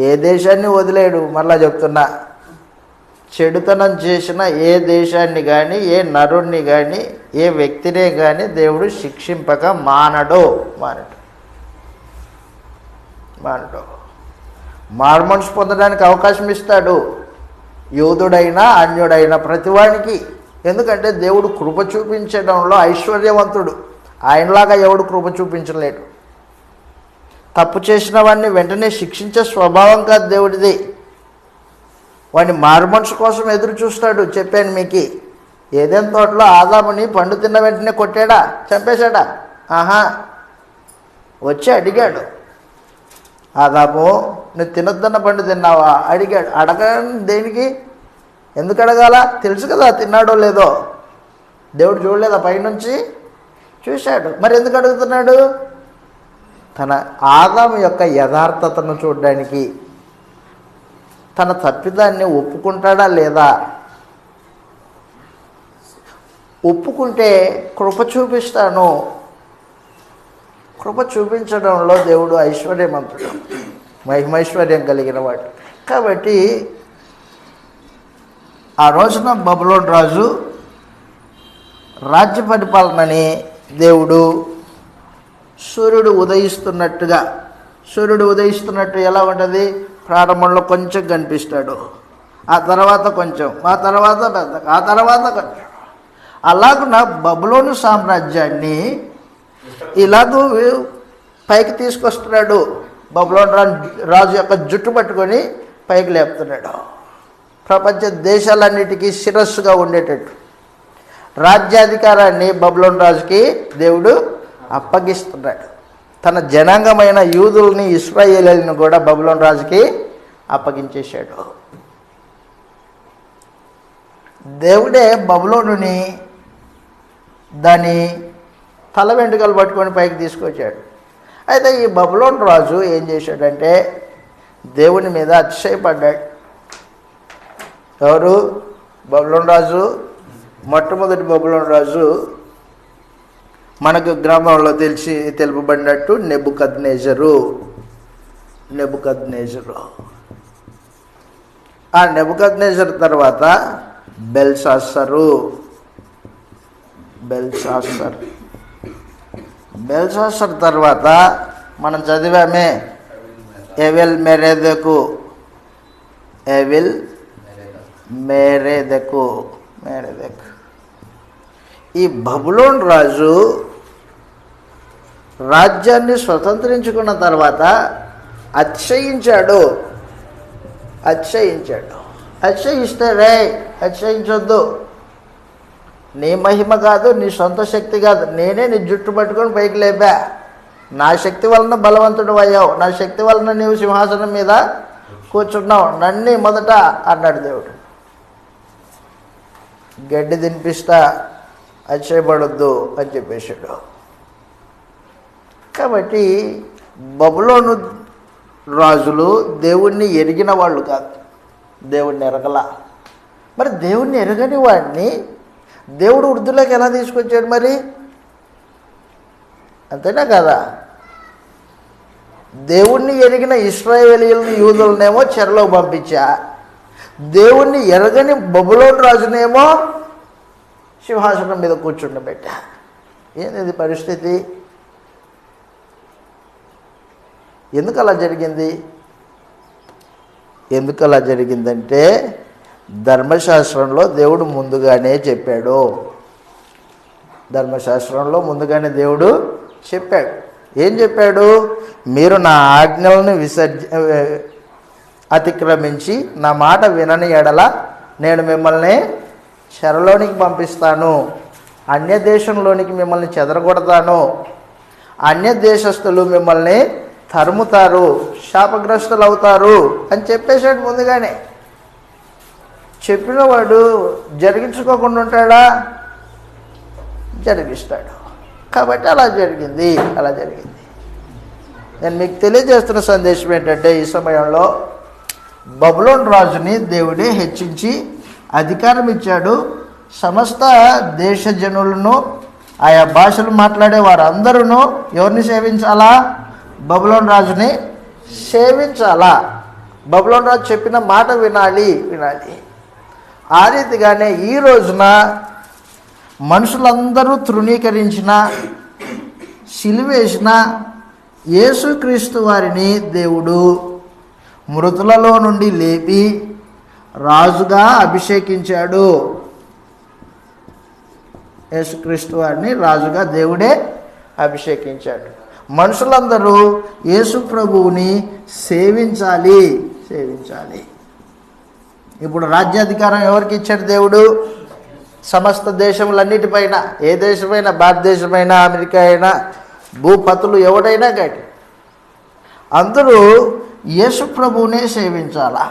ఏ దేశాన్ని వదిలేయడు. మళ్ళా చెప్తున్నా, చెడుతనం చేసిన ఏ దేశాన్ని కానీ ఏ నరుణ్ణి కానీ ఏ వ్యక్తినే కానీ దేవుడు శిక్షింపక మానడు. మారుమనసు పొందడానికి అవకాశం ఇస్తాడు, యూదుడైనా అన్యుడైనా ప్రతివానికి. ఎందుకంటే దేవుడు కృప చూపించడంలో ఐశ్వర్యవంతుడు. ఆయనలాగా ఎవడు కృప చూపించలేడు. తప్పు చేసిన వాడిని వెంటనే శిక్షించే స్వభావం కాదు దేవుడిది. వాడిని మారుమనసు కోసం ఎదురు చూస్తాడు. చెప్పాను మీకు, ఏదైనా తోటలో ఆదాముని పండు తిన్న వెంటనే కొట్టాడా, చంపేశాడా? వచ్చి అడిగాడు, ఆదాము నువ్వు తినొద్దన్న పండు తిన్నావా అడిగాడు. అడగని దేనికి? ఎందుకు అడగాల? తెలుసు కదా తిన్నాడో లేదో. దేవుడు చూడలేదా? పైనుంచి చూశాడు. మరి ఎందుకు అడుగుతున్నాడు? తన ఆదాము యొక్క యథార్థతను చూడడానికి. తన తప్పిదాన్ని ఒప్పుకుంటాడా లేదా? ఒప్పుకుంటే కృప చూపిస్తాను. కృప చూపించడంలో దేవుడు ఐశ్వర్యవంతుడు, మహిమైశ్వర్యం కలిగిన వాడు. కాబట్టి ఆ రోజున బబులోను రాజు రాజ్య పరిపాలనని దేవుడు సూర్యుడు ఉదయిస్తున్నట్టు ఎలా ఉంటుంది? ప్రారంభంలో కొంచెం కనిపిస్తాడు, ఆ తర్వాత కొంచెం, ఆ తర్వాత పెద్దగా, ఆ తర్వాత కొంచెం. అలాగున బబులోను సామ్రాజ్యాన్ని ఇలాగూ పైకి తీసుకొస్తున్నాడు. బబులోను రాజు యొక్క జుట్టు పట్టుకొని పైకి లేపుతున్నాడు. ప్రపంచ దేశాలన్నిటికీ శిరస్సుగా ఉండేటట్టు. రాజ్యాధికారాన్ని బబులోను రాజుకి దేవుడు అప్పగిస్తున్నాడు. తన జనాంగమైన యూదుల్ని, ఇశ్రాయేలీయులను కూడా బబులోను రాజుకి అప్పగించేశాడు. దేవుడే బబులోనుని దాని తల వెంట్రుకలు పట్టుకొని పైకి తీసుకొచ్చాడు. అయితే ఈ బబులోను రాజు ఏం చేశాడంటే దేవుని మీద అతిశయపడ్డాడు. ఎవరు? బబులోను రాజు. మొట్టమొదటి బబులోను రాజు మనకు గ్రంథంలో తెలుపబడినట్టు నెబుకద్నెజరు. ఆ నెబుకద్నెజరు తర్వాత బెల్షాస్సరు. బెల్షాస్సర్ తర్వాత మనం చదివామే ఎవెల్ మెరెదెకు. ఈ బబులోను రాజు రాజ్యాన్ని స్వతంత్రించుకున్న తర్వాత అతిశయించాడు. అతిశయిస్తే అతిశయించొద్దు. నీ మహిమ కాదు, నీ సొంత శక్తి కాదు, నేనే నీ జుట్టు పట్టుకొని పైకి లేపా, నా శక్తి వలన బలవంతుడు అయ్యావు, నా శక్తి వలన నీవు సింహాసనం మీద కూర్చున్నావు, నన్ను మొదట అన్నాడు దేవుడు. గడ్డి తినిపిస్తా, అతిశయపడొద్దు అని చెప్పేశాడు. కాబట్టి బబులోను రాజులు దేవుణ్ణి ఎరిగిన వాళ్ళు కాదు, దేవుణ్ణి ఎరగల. మరి దేవుణ్ణి ఎరగని వాడిని దేవుడు వృద్ధులకు ఎలా తీసుకొచ్చాడు మరి? అంతేనా కదా? దేవుణ్ణి ఎరిగిన ఇశ్రాయేలీయులను, యూదులనేమో చెరలో పంపించా, దేవుణ్ణి ఎరగని బబులోను రాజునేమో సింహాసనం మీద కూర్చుండబెట్టా. ఏంది పరిస్థితి? ఎందుకు అలా జరిగిందంటే ధర్మశాస్త్రంలో దేవుడు ముందుగానే చెప్పాడు. దేవుడు చెప్పాడు. ఏం చెప్పాడు? మీరు నా ఆజ్ఞలను అతిక్రమించి నా మాట వినని ఎడల నేను మిమ్మల్ని చెరలోనికి పంపిస్తాను, అన్య దేశంలోనికి మిమ్మల్ని చెదరగొడతాను, అన్య దేశస్తులు మిమ్మల్ని తరుముతారు, శాపగ్రస్తులు అవుతారు అని చెప్పేశాడు ముందుగానే. చెప్పిన వాడు జరిగించుకోకుండా ఉంటాడా? జరిగిస్తాడు. కాబట్టి అలా జరిగింది. నేను మీకు తెలియజేస్తున్న సందేశం ఏంటంటే, ఈ సమయంలో బబులోను రాజుని దేవుడే హెచ్చించి అధికారం ఇచ్చాడు. సమస్త దేశ జనులను, ఆయా భాషలు మాట్లాడే వారందరూ ఎవరిని సేవించాలా? బబులోను రాజుని సేవించాలా. బబులోను రాజు చెప్పిన మాట వినాలి. ఆ రీతిగానే ఈ రోజున మనుషులందరూ తృణీకరించిన, సిలువేసిన యేసుక్రీస్తు వారిని దేవుడు మృతులలో నుండి లేపి రాజుగా అభిషేకించాడు. యేసుక్రీస్తు వారిని రాజుగా దేవుడే అభిషేకించాడు. మనుషులందరూ యేసు ప్రభువుని సేవించాలి. ఇప్పుడు రాజ్యాధికారం ఎవరికి ఇచ్చాడు దేవుడు? సమస్త దేశములన్నిటిపైన, ఏ దేశమైనా, భారతదేశమైనా, అమెరికా అయినా, భూపతులు ఎవడైనా కానీ అందరూ యేసు ప్రభువునే సేవించాలా.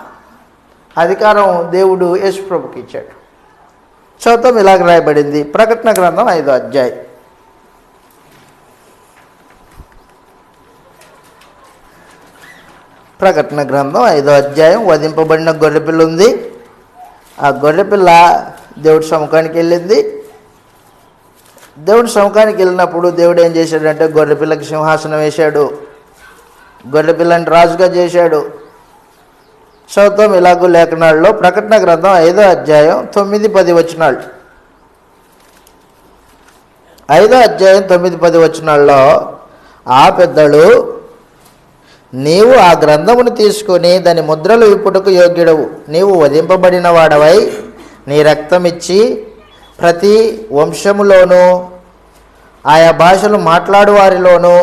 అధికారం దేవుడు యేసు ప్రభుకి ఇచ్చాడు. చదువుతాం. ఇలాగ రాయబడింది ప్రకటన గ్రంథం 5వ అధ్యాయం. ప్రకటన గ్రంథం 5వ అధ్యాయం. వధింపబడిన గొర్రెపిల్ల ఉంది. ఆ గొర్రెపిల్ల దేవుడి సముఖానికి వెళ్ళింది. దేవుడి సముఖానికి వెళ్ళినప్పుడు దేవుడు ఏం చేశాడంటే గొర్రెపిల్లకి సింహాసనం వేశాడు, గొర్రెపిల్లని రాజుగా చేశాడు. చదువుతాం ఇలాగూ లేఖనాల్లో ప్రకటన గ్రంథం 5వ అధ్యాయం 9-10 వచనాలు. 5వ అధ్యాయం 9-10 వచనాల్లో ఆ పెద్దలు, నీవు ఆ గ్రంథమును తీసుకొని దాని ముద్రలు విప్పుటకు యోగ్యుడవు, నీవు వధింపబడిన వాడవై నీ రక్తమిచ్చి ప్రతి వంశములోనూ, ఆయా భాషలు మాట్లాడు వారిలోనూ,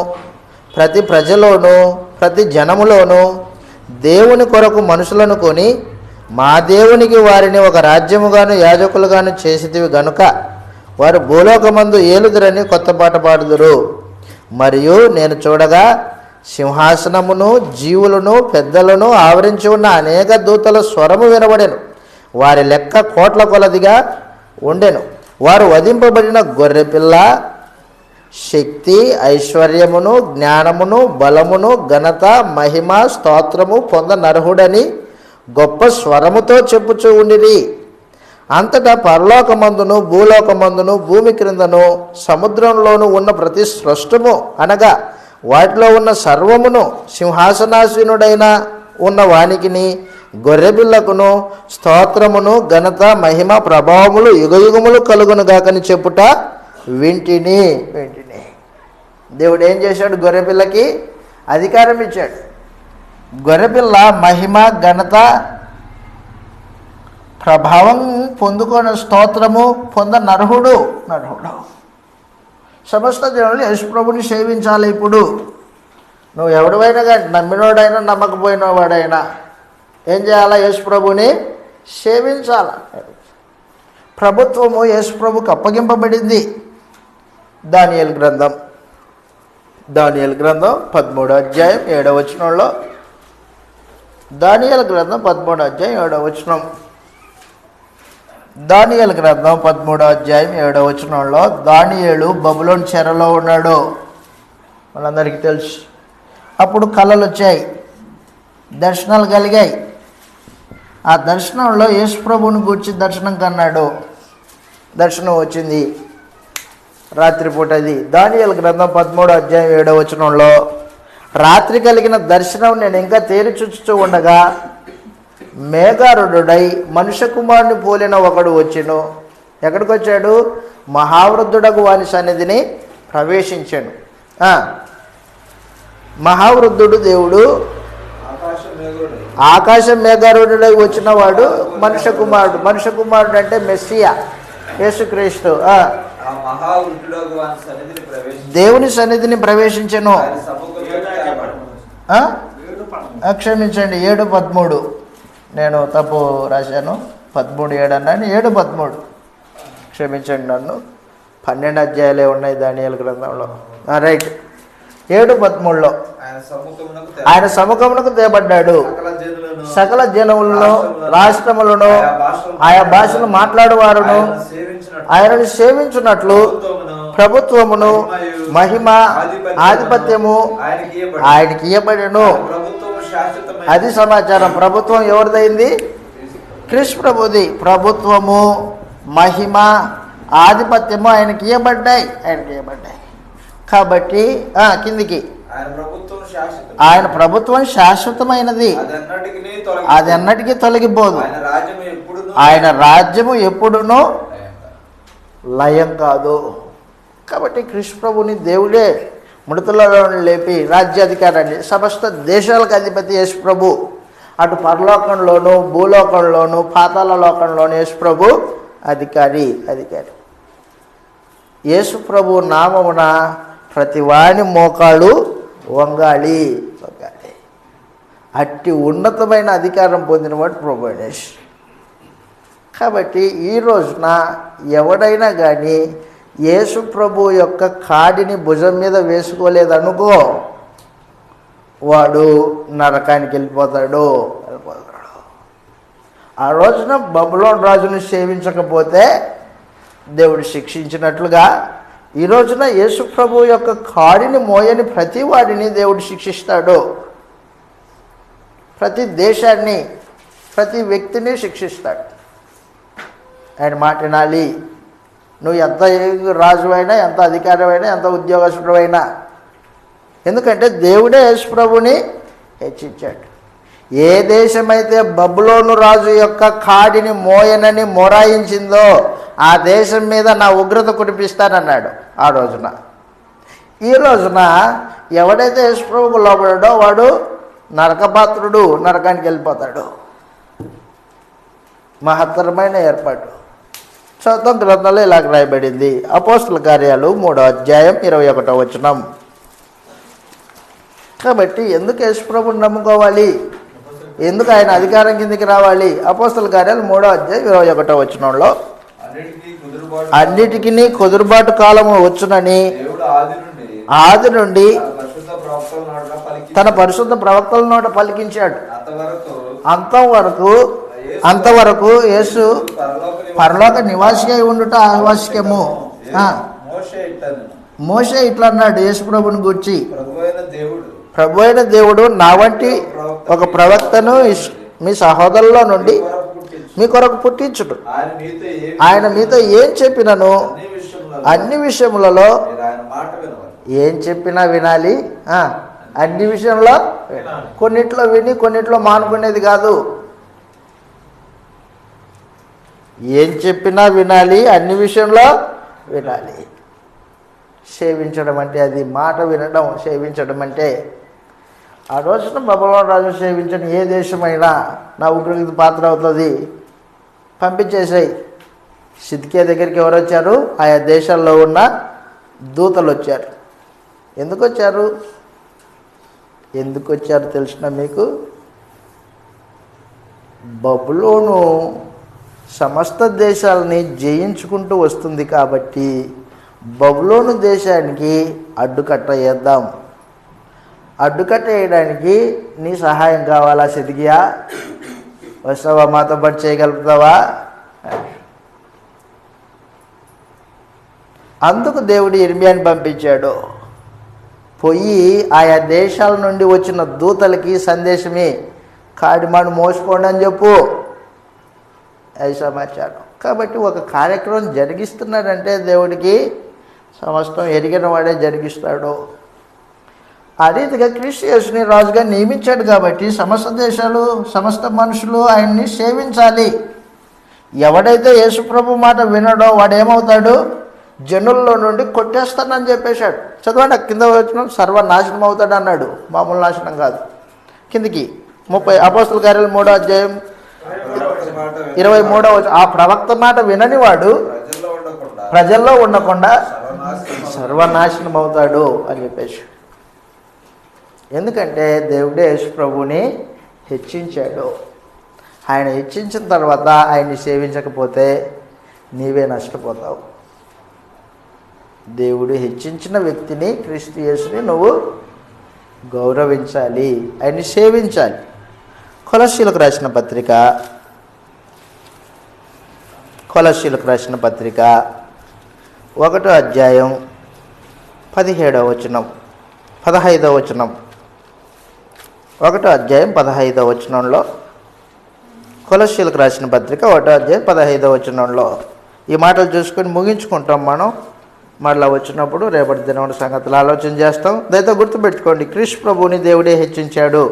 ప్రతి ప్రజలోనూ, ప్రతి జనములోనూ దేవుని కొరకు మనుషులను కొని మా దేవునికి వారిని ఒక రాజ్యముగాను యాజకులుగాను చేసితివి గనుక వారు భూలోకమందు ఏలుదురని కొత్త పాట పాడుదురు. మరియు నేను చూడగా సింహాసనమును జీవులను పెద్దలను ఆవరించి ఉన్న అనేక దూతల స్వరము వినబడెను. వారి లెక్క కోట్ల కొలదిగా ఉండెను. వారు వధింపబడిన గొర్రెపిల్ల శక్తి, ఐశ్వర్యమును, జ్ఞానమును, బలమును, ఘనత, మహిమ, స్తోత్రము పొందనర్హుడని గొప్ప స్వరముతో చెప్పుచూ ఉండిరి. అంతటా పరలోకమందును భూలోకమందును భూమి క్రిందను సముద్రంలోనూ ఉన్న ప్రతి సృష్టము అనగా వాటిలో ఉన్న సర్వమును సింహాసనాసీనుడైన ఉన్న వానికిని గొర్రెపిల్లకును స్తోత్రమును, ఘనత, మహిమ, ప్రభావములు యుగయుగములు కలుగునుగాకని చెప్పుట వింటిని. దేవుడు ఏం చేశాడు? గొర్రెపిల్లకి అధికారం ఇచ్చాడు. గొర్రెపిల్ల మహిమ, ఘనత, ప్రభావం పొందుకొని స్తోత్రము పొందనర్హుడు. సమస్త జనులు యేసుప్రభుని సేవించాలి. ఇప్పుడు నువ్వు ఎవడివైనా కానీ, నమ్మినోడైనా నమ్మకపోయిన వాడైనా ఏం చేయాలా? యేసుప్రభుని సేవించాల. ప్రభుత్వము యేసుప్రభుకి అప్పగింపబడింది. దానియేలు గ్రంథం 13వ అధ్యాయం 7వ వచనంలో, దానియేలు గ్రంథం 13వ అధ్యాయం 7వ వచనం, దానియేలు గ్రంథం 13వ అధ్యాయం 7వ వచనంలో, దానియేలు బబులోను చెరలో ఉన్నాడు, మనందరికీ తెలుసు. అప్పుడు కళలు వచ్చాయి, దర్శనాలు కలిగాయి. ఆ దర్శనంలో యేసుప్రభుని గూర్చి దర్శనం కన్నాడు. దర్శనం వచ్చింది రాత్రిపూట. అది దానియేలు గ్రంథం 13వ అధ్యాయం 7వ వచనంలో, రాత్రి కలిగిన దర్శనం నేను ఇంకా తేలిచూచుతూ ఉండగా మేఘారుడై మనుష్య కుమారుని పోలిన ఒకడు వచ్చెను. ఎక్కడికి వచ్చాడు? మహావృద్ధుడకు వాని సన్నిధిని ప్రవేశించాడు. మహావృద్ధుడు దేవుడు ఆకాశం మేఘారుడై వచ్చిన వాడు మనుష్య కుమారుడు. మనుష్య కుమారుడు అంటే మెస్సియా, యేసుక్రీస్తు. దేవుని సన్నిధిని ప్రవేశించెను. క్షమించండి, 7:13 నేను తప్పు రాశాను. 13:7 అన్నాను, 7:13. క్షమించండి నన్ను. 12 అధ్యాయాలే ఉన్నాయి దానియేలు గ్రంథంలో. రైట్. 7:13లో ఆయన సముఖమునకు తేబడ్డాడు. సకల జనములను, రాష్ట్రములను, ఆయా భాషలు మాట్లాడువారును ఆయనను సేవించున్నట్లు ప్రభుత్వమును, మహిమ, ఆధిపత్యము ఆయనకి ఇయ్యబడెను. అది సమాచారం. ప్రభుత్వం ఎవరిదైంది? క్రీస్తు ప్రభుది. ప్రభుత్వము, మహిమ, ఆధిపత్యము ఆయనకి ఇయ్యబడ్డాయి. కాబట్టి కిందికి, ఆయన ప్రభుత్వం శాశ్వతమైనది, అది అన్నటికీ తొలగిపోదు. ఆయన రాజ్యము ఎప్పుడునూ లయం కాదు. కాబట్టి కృష్ణ ప్రభుని దేవుడే మృతులలో లేపి రాజ్యాధికారాన్ని, సమస్త దేశాలకు అధిపతి యేసు ప్రభు. అటు పరలోకంలోను భూలోకంలోను పాతాళ లోకంలోను యేసు ప్రభు అధికారి. యేసు ప్రభు నామమున ప్రతి వాని మోకాళ్ళు వంగాలి. అట్టి ఉన్నతమైన అధికారం పొందినవాడు ప్రభు గణేష్. కాబట్టి ఈ రోజున ఎవడైనా కానీ యేసు ప్రభు యొక్క కాడిని భుజం మీద వేసుకోలేదనుకో, వాడు నరకానికి వెళ్ళిపోతాడు. ఆ రోజున బబులోను రాజును సేవించకపోతే దేవుడు శిక్షించినట్లుగా ఈ రోజున యేసు ప్రభు యొక్క కాడిని మోయని ప్రతి వాడిని దేవుడు శిక్షిస్తాడు. ప్రతి దేశాన్ని, ప్రతి వ్యక్తిని శిక్షిస్తాడు. ఆయన మాట వినాలి. నువ్వు ఎంత రాజు అయినా, ఎంత అధికారమైనా, ఎంత ఉద్యోగస్తుడు అయినా. ఎందుకంటే దేవుడే యేసు ప్రభుని హెచ్చించాడు. ఏ దేశమైతే బబులోను రాజు యొక్క కాడిని మోయనని మొరాయించిందో ఆ దేశం మీద నా ఉగ్రత కురిపిస్తానన్నాడు ఆ రోజున. ఈ రోజున ఎవడైతే యేసు ప్రభువుకు లోబడాడో వాడు నరకపాత్రుడు, నరకానికి వెళ్ళిపోతాడు. మహత్తరమైన ఏర్పాటు. చదువు గ్రంథంలో ఇలాగ రాయబడింది. అపోస్తల కార్యాలు 3వ అధ్యాయం 21వ వచనం. కాబట్టి ఎందుకు యేసు ప్రభువుని నమ్ముకోవాలి? ఎందుకు ఆయన అధికారం కిందికి రావాలి? అపోస్తల కార్యాలు 3వ అధ్యాయం 21వ వచనంలో, అన్నిటికీ కుదురుబాటు కాలము వచ్చునని ఆది నుండి తన పరిశుద్ధ ప్రవక్తల నోట పలికించాడు. అంతవరకు యేసు పరలోక నివాసి అయి ఉండుట ఆవశ్యకము. మోషే ఇట్లా అన్నాడు యేసు ప్రభుని గురించి, ప్రభు అయిన దేవుడు నా వంటి ఒక ప్రవక్తను మీ సహోదరులో నుండి మీ కొరకు పుట్టించుడు. ఆయన మీతో ఏం చెప్పినను అన్ని విషయములలో ఏం చెప్పినా వినాలి. అన్ని విషయంలో కొన్నిట్లో విని కొన్నిట్లో మానుకునేది కాదు. ఏం చెప్పినా వినాలి, అన్ని విషయంలో వినాలి. సేవించడం అంటే అది మాట వినడం. సేవించడం అంటే ఆ రోజున బబులోను రాజు సేవించని ఏ దేశమైనా నా ఉగ్రత పాత్ర అవుతుంది, పంపించేసాయి. సిద్కియా దగ్గరికి ఎవరు వచ్చారు? ఆయా దేశాల్లో ఉన్న దూతలు వచ్చారు. ఎందుకు వచ్చారు తెలిసిన మీకు? బబులోను సమస్త దేశాలని జయించుకుంటూ వస్తుంది కాబట్టి బబులోను దేశానికి అడ్డుకట్ట వేద్దాం. అడ్డుకట్ట వేయడానికి నీ సహాయం కావాలా సిద్కియా? వస్తావా? మాతో పాటు చేయగలుగుతావా? అందుకు దేవుడు ఇర్మియాని పంపించాడు. పోయి ఆయా దేశాల నుండి వచ్చిన దూతలకి సందేశమే, కాడిమాను మోసపోండి అని చెప్పు. అది సమాచారం. కాబట్టి ఒక కార్యక్రమం జరిగిస్తున్నాడంటే దేవుడికి సమస్తం ఎరిగిన వాడే జరిగిస్తాడు. ఆ రీతిగా క్రీస్తు యేసుని రాజుగా నియమించాడు కాబట్టి సమస్త దేశాలు సమస్త మనుషులు ఆయన్ని సేవించాలి. ఎవడైతే యేసుప్రభు మాట వినడో వాడేమవుతాడు? జనుల్లో నుండి కొట్టేస్తానని చెప్పేశాడు. చదవండి, కింద వచ్చిన సర్వనాశనం అవుతాడు అన్నాడు. మామూలు నాశనం కాదు. కిందికి 30 అపోస్తల కార్యాలు 3వ అధ్యాయం 23వ ఆ ప్రవక్త మాట వినని వాడు ప్రజల్లో ఉండకుండా సర్వనాశనం అవుతాడు అని చెప్పేసి. ఎందుకంటే దేవుడే యేసు ప్రభుని హెచ్చించాడు. ఆయన హెచ్చించిన తర్వాత ఆయన్ని సేవించకపోతే నీవే నష్టపోతావు. దేవుడు హెచ్చించిన వ్యక్తిని క్రీస్తు యేసుని నువ్వు గౌరవించాలి, ఆయన్ని సేవించాలి. కొలస్సీలకు రాసిన పత్రిక 1వ అధ్యాయం 15వ వచనం 1వ వచనంలో కొలస్సీలకు రాసిన పత్రిక 1వ అధ్యాయం 15వ వచనంలో ఈ మాటలు చూసుకొని ముగించుకుంటాం. మనం మళ్ళీ వచ్చినప్పుడు రేపటి దినమున సంగతులు ఆలోచన చేస్తాం. దయతో గుర్తుపెట్టుకోండి, క్రీస్తు ప్రభువుని దేవుడే హెచ్చించాడు.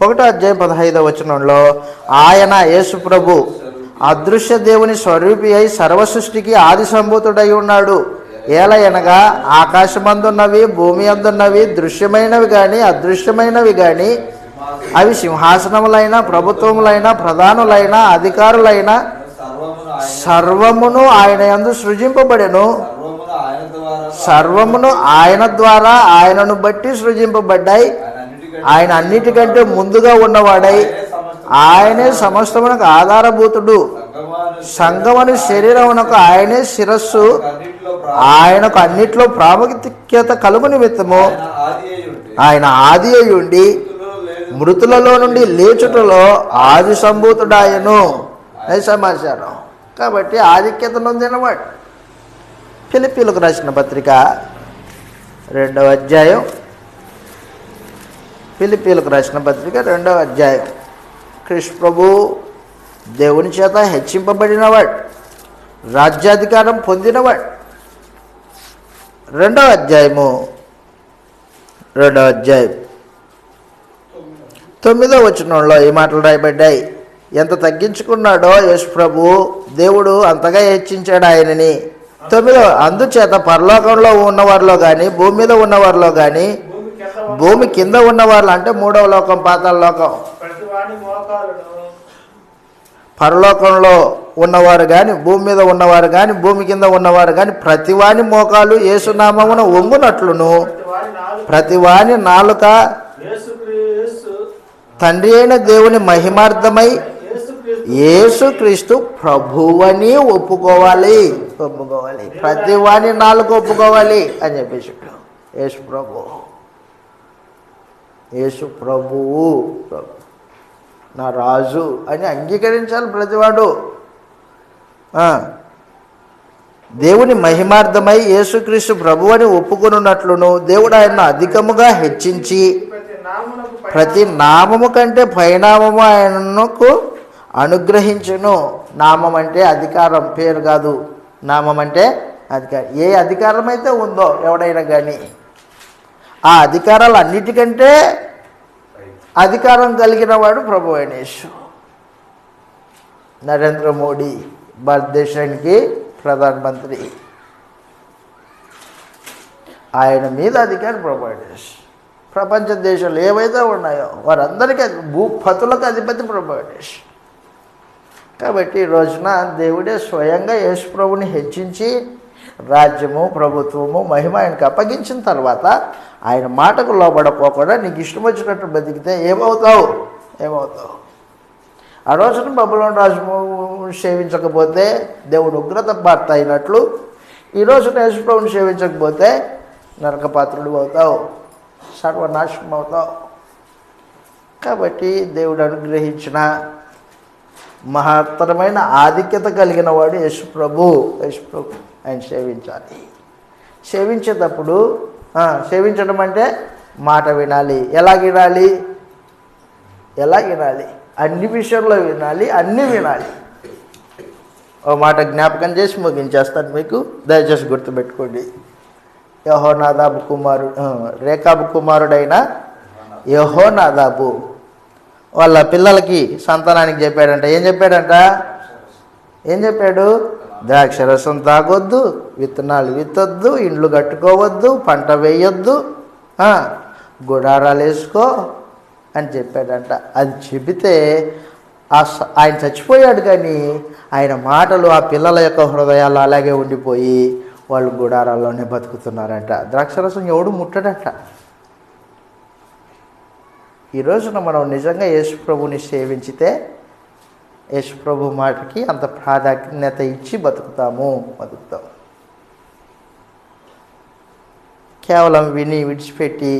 1వ అధ్యాయం 15వ వచనంలో ఆయన యేసు ప్రభు అదృశ్య దేవుని స్వరూపి అయి సర్వ సృష్టికి ఆది సంభూతుడై ఉన్నాడు. ఏలయనగా ఆకాశమందున్నవి భూమి అందున్నవి దృశ్యమైనవి కానీ అదృశ్యమైనవి కానీ అవి సింహాసనములైన ప్రభుత్వములైన ప్రధానులైన అధికారులైన సర్వమును ఆయన యందు సృజింపబడెను. సర్వమును ఆయన ద్వారా ఆయనను బట్టి సృజింపబడ్డాయి. ఆయన అన్నిటికంటే ముందుగా ఉన్నవాడై ఆయనే సమస్తమునకు ఆధారభూతుడు. సంఘమును శరీరమునకు ఆయనే శిరస్సు. ఆయనకు అన్నిట్లో ప్రాముఖ్యత కలుగు నిమిత్తము ఆయన ఆది అయి ఉండి మృతులలో నుండి లేచుటలో ఆది సంభూతుడాయను. అది సమాచారం. కాబట్టి ఆధిక్యత నొందినవాడు. ఫిలిప్పీలకు రాసిన పత్రిక 2వ అధ్యాయం ఫిలిప్పీలకు రాసిన పత్రిక 2వ అధ్యాయం క్రీస్తు ప్రభు దేవుని చేత హెచ్చింపబడినవాడు, రాజ్యాధికారం పొందినవాడు. 2వ అధ్యాయం 9వ వచనంలో ఈ మాటలు రాయబడ్డాయి. ఎంత తగ్గించుకున్నాడో యేసు ప్రభు దేవుడు అంతగా హెచ్చించాడు ఆయనని. 9వ అందుచేత పరలోకంలో ఉన్నవారిలో కానీ భూమి మీద ఉన్నవారిలో కానీ భూమి కింద ఉన్నవారు అంటే 3వ లోకం పాతాళ లోకం, పరలోకంలో ఉన్నవారు కానీ భూమి మీద ఉన్నవారు కానీ భూమి కింద ఉన్నవారు కానీ ప్రతివాని మోకాలు యేసునామమున వంగునట్లును ప్రతివాని నాలుక తండ్రి అయిన దేవుని మహిమార్థమై యేసుక్రీస్తు ప్రభువని ఒప్పుకోవాలి. ప్రతి వాని నాలుగు ఒప్పుకోవాలి అని చెప్పేసి యేసు ప్రభువు నా రాజు అని అంగీకరించాలి ప్రతివాడు. దేవుని మహిమార్థమై యేసుక్రీస్తు ప్రభు అని ఒప్పుకొనున్నట్లును దేవుడు ఆయన్ను అధికముగా హెచ్చించి ప్రతి నామము కంటే పైనామము ఆయనకు అనుగ్రహించును. నామం అంటే అధికారం, పేరు కాదు. నామం అంటే అధికారం. ఏ అధికారం అయితే ఉందో ఎవడైనా కానీ ఆ అధికారాలు అన్నిటికంటే అధికారం కలిగిన వాడు ప్రభు అయిన యేసు. నరేంద్ర మోడీ భారతదేశానికి ప్రధానమంత్రి, ఆయన మీద అధికారి ప్రభు అయిన యేసు. ప్రపంచ దేశాలు ఏవైతే ఉన్నాయో వారందరికీ భూపతులకు అధిపతి ప్రభు అయిన యేసు. కాబట్టి ఈ రోజున దేవుడే స్వయంగా యేసు ప్రభుని హెచ్చించి రాజ్యము, ప్రభుత్వము, మహిమ ఆయనకు అప్పగించిన తర్వాత ఆయన మాటకు లోబడపోకుండా నీకు ఇష్టం వచ్చినట్టు బతికితే ఏమవుతావు? ఆ రోజున బబులోను రాజు సేవించకపోతే దేవుడు ఉగ్రత పాత్ర అయినట్లు ఈ రోజున యేసు ప్రభుని సేవించకపోతే నరకపాత్రుడు అవుతావు, సర్వనాశనం అవుతావు. కాబట్టి దేవుడు అనుగ్రహించిన మహత్తరమైన ఆధిక్యత కలిగిన వాడు యేసు ప్రభు. ఆయన సేవించాలి. సేవించేటప్పుడు సేవించడం అంటే మాట వినాలి. ఎలా వినాలి? అన్ని విషయంలో వినాలి, అన్నీ వినాలి. ఓ మాట జ్ఞాపకం చేసి ముగించేస్తాను మీకు, దయచేసి గుర్తుపెట్టుకోండి. రేకాబు కుమారుడైన యెహోనాదాబు వాళ్ళ పిల్లలకి, సంతానానికి చెప్పాడంట. ఏం చెప్పాడు? ద్రాక్షరసం తాగొద్దు, విత్తనాలు విత్తొద్దు, ఇండ్లు కట్టుకోవద్దు, పంట వేయొద్దు, గుడారాలు వేసుకో అని చెప్పాడంట. అది చెబితే ఆయన చచ్చిపోయాడు, కానీ ఆయన మాటలు ఆ పిల్లల యొక్క హృదయాలు అలాగే ఉండిపోయి వాళ్ళు గుడారాల్లోనే బతుకుతున్నారంట. ద్రాక్షరసం ఎవడు ముట్టడట. ఈ రోజున మనం నిజంగా యేసు ప్రభుని సేవించితే యేసు ప్రభు మాటకి అంత ప్రాధాన్యత ఇచ్చి బతుకుతాం. కేవలం విని విడిచిపెట్టి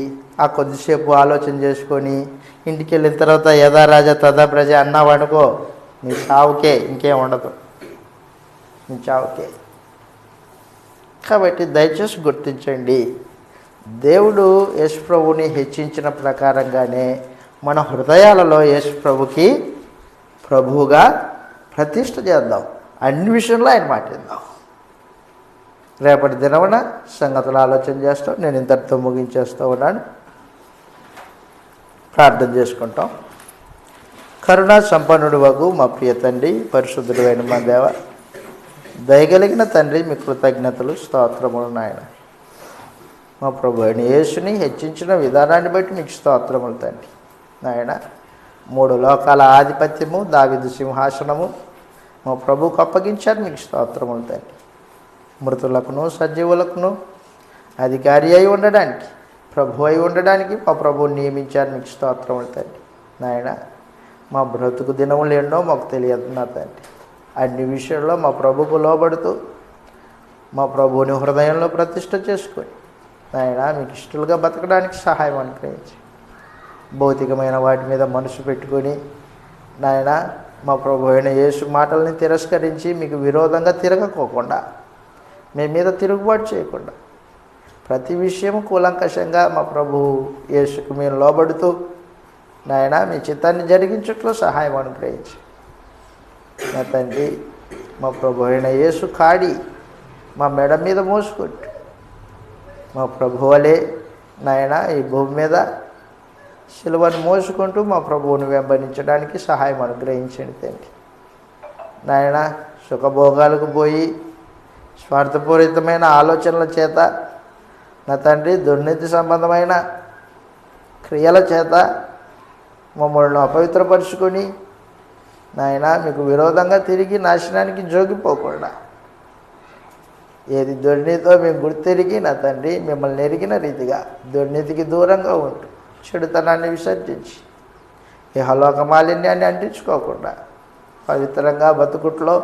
ఆ కొద్దిసేపు ఆలోచన చేసుకొని ఇంటికి వెళ్ళిన తర్వాత యథా రాజా తదా ప్రజ అన్నావనుకో, నీ చావుకే, ఇంకేం ఉండదు, నీ చావుకే. కాబట్టి దయచేసి గుర్తించండి, దేవుడు యేసు ప్రభుని హెచ్చించిన ప్రకారంగానే మన హృదయాలలో యేసు ప్రభుకి ప్రభువుగా ప్రతిష్ఠ చేద్దాం. అన్ని విషయంలో ఆయన మాట్లాడదాం. రేపటి దినమున సంగతులు ఆలోచన చేస్తాం. నేను ఇంతటితో ముగించేస్తూ ఉన్నాను. ప్రార్థన చేసుకుంటాం. కరుణా సంపన్నుడు వగు మా ప్రియ తండ్రి, పరిశుద్ధుడు అయిన మా దేవ, దయగలిగిన తండ్రి, మీ కృతజ్ఞతలు, స్తోత్రములు నాయన. మా ప్రభు అయిన యేసుని హెచ్చించిన విధానాన్ని బట్టి మీకు స్తోత్రములు తండ్రి. నాయన, 3 లోకాల ఆధిపత్యము, దావీదు సింహాసనము మా ప్రభువుకు అప్పగించారు. మీకు స్తోత్రములు తండ్రి. మృతులకును సజీవులకును అధికారి అయి ఉండడానికి, ప్రభు అయి ఉండడానికి మా ప్రభువుని నియమించారు. మీకు స్తోత్రములు తండ్రి. నాయన, మా బ్రతుకు దినములు ఎన్నో మాకు తెలియదు నా తండ్రి. అన్ని విషయాల్లో మా ప్రభువుకు లోబడుతూ మా ప్రభువుని హృదయంలో ప్రతిష్ఠ చేసుకొని నాయన మీకు ఇష్టలుగా బతకడానికి సహాయం అనుగ్రహించి, భౌతికమైన వాటి మీద మనసు పెట్టుకొని నాయన మా ప్రభు అయిన యేసు మాటల్ని తిరస్కరించి మీకు విరోధంగా తిరగకోకుండా, మీ మీద తిరుగుబాటు చేయకుండా, ప్రతి విషయం కూలంకషంగా మా ప్రభు యేసుకు మేము లోబడుతూ నాయన మీ చిత్తాన్ని జరిగించట్లో సహాయం అనుగ్రహించి, నా తండ్రి మా ప్రభు అయిన యేసు కాడి మా మెడ మీద మోసుకుంటూ మా ప్రభు వలె నాయన ఈ భూమి మీద శిలువను మోసుకుంటూ మా ప్రభువుని వెంబడించడానికి సహాయం అనుగ్రహించండి తండ్రి. నాయన, సుఖభోగాలకు పోయి స్వార్థపూరితమైన ఆలోచనల చేత నా తండ్రి దుర్నీతి సంబంధమైన క్రియల చేత మమ్మల్ని అపవిత్రపరుచుకొని నాయన మీకు విరోధంగా తిరిగి నాశనానికి జోగిపోకుండా, ఏది దుర్నీతో మేము గుర్తెరిగి నా తండ్రి మిమ్మల్ని ఎరిగిన రీతిగా దుర్నీతికి దూరంగా ఉంటూ చెడుతనాన్ని విసర్జించి ఇహలోక మాలిన్యాన్ని అంటించుకోకుండా పవిత్రంగా బతుకుట్లో,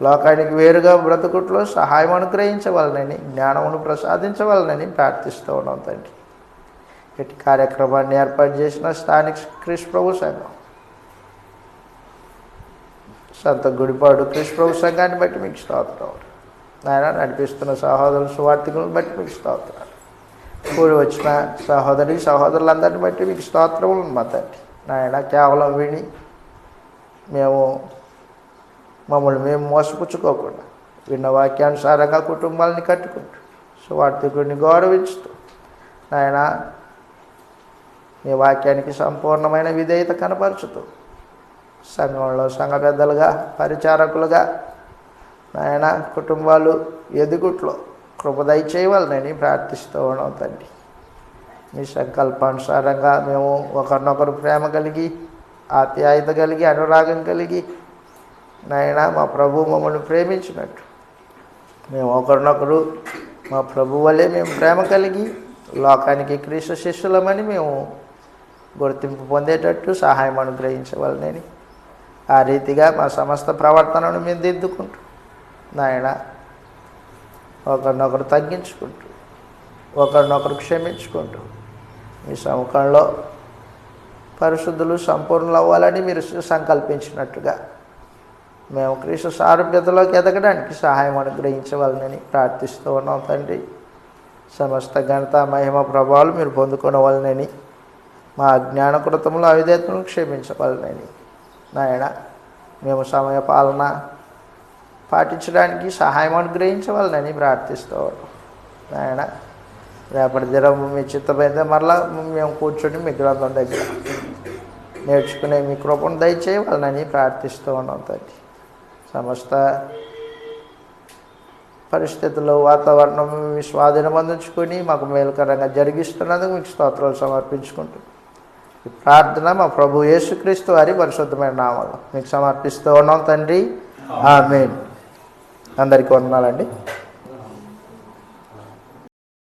లోకానికి వేరుగా బ్రతుకుట్లో సహాయం అనుగ్రహించవాలనని, జ్ఞానమును ప్రసాదించవాలనని ప్రార్థిస్తూ ఉన్నాం తండ్రి. ఇటు కార్యక్రమాన్ని ఏర్పాటు చేసిన స్థానిక క్రీస్తు ప్రభు సంఘం, సంత గుడిపాడు క్రీస్తు ప్రభు సంఘాన్ని బట్టి మీకు స్తోత్రం. నాయన నడిపిస్తున్న సహోదరులు సువార్థికులను బట్టి మీకు స్తోత్రాలు. కూడి వచ్చిన సహోదరులందరిని బట్టి మీకు స్తోత్రములు మా తండ్రి. నాయన కేవలం విని మమ్మల్ని మేము మోసపుచ్చుకోకుండా విన్న వాక్యానుసారంగా కుటుంబాలని కట్టుకుంటూ సువార్థికుడిని గౌరవించుతూ నాయన మీ వాక్యానికి సంపూర్ణమైన విధేయత కనపరుచుతూ సంఘంలో సంఘ పెద్దలుగా, పరిచారకులుగా నాయన కుటుంబాలు ఎదుగుట్లో కృప దయచేయవాలని ప్రార్థిస్తూ ఉన్నాం తండ్రి. మీ సంకల్పానుసారంగా మేము ఒకరినొకరు ప్రేమ కలిగి, ఆప్యాయత కలిగి, అనురాగం కలిగి నాయన మా ప్రభు మమ్మల్ని ప్రేమించినట్టు మేము ఒకరినొకరు మా ప్రభు వల్లే మేము ప్రేమ కలిగి లోకానికి క్రీస్తు శిష్యులమని మేము గుర్తింపు పొందేటట్టు సహాయం అనుగ్రహించవాలని, ఆ రీతిగా మా సమస్త ప్రవర్తనను మేము దిద్దుకుంటూ నాయన ఒకరినొకరు తగ్గించుకుంటూ, ఒకరినొకరు క్షమించుకుంటూ మీ సముఖంలో పరిశుద్ధులు సంపూర్ణులు అవ్వాలని మీరు సంకల్పించినట్టుగా మేము క్రీస్తు సారూప్యతలోకి ఎదగడానికి సహాయం అనుగ్రహించవాలని ప్రార్థిస్తూ ఉన్నాం తండ్రి. సమస్త ఘనత, మహిమ, ప్రభావాలు మీరు పొందుకోవాలని, మా అజ్ఞానకృతములు, అవిధేతలను క్షమించవాలని నాయన మేము సమయ పాలన పాటించడానికి సహాయం అనుగ్రహించవాలని ప్రార్థిస్తూ ఉన్నాం నాయన. రేపటి దినం మీ చిత్తమైతే మరలా మేము కూర్చొని మీ గ్రంథం దగ్గర నేర్చుకునే మీ కృపను దయచేయవాలని ప్రార్థిస్తూ ఉన్నాం తండ్రి. సమస్త పరిస్థితుల్లో వాతావరణం మీ స్వాధీనం అందించుకొని మాకు మేలుకరంగా జరిగిస్తున్నందుకు మీకు స్తోత్రాలు సమర్పించుకుంటూ ఈ ప్రార్థన మా ప్రభు యేసుక్రీస్తు వారి పరిశుద్ధమైన నామములో మీకు సమర్పిస్తూ ఉన్నాం తండ్రి. ఆమేన్. అందరికీ వందనాలండి.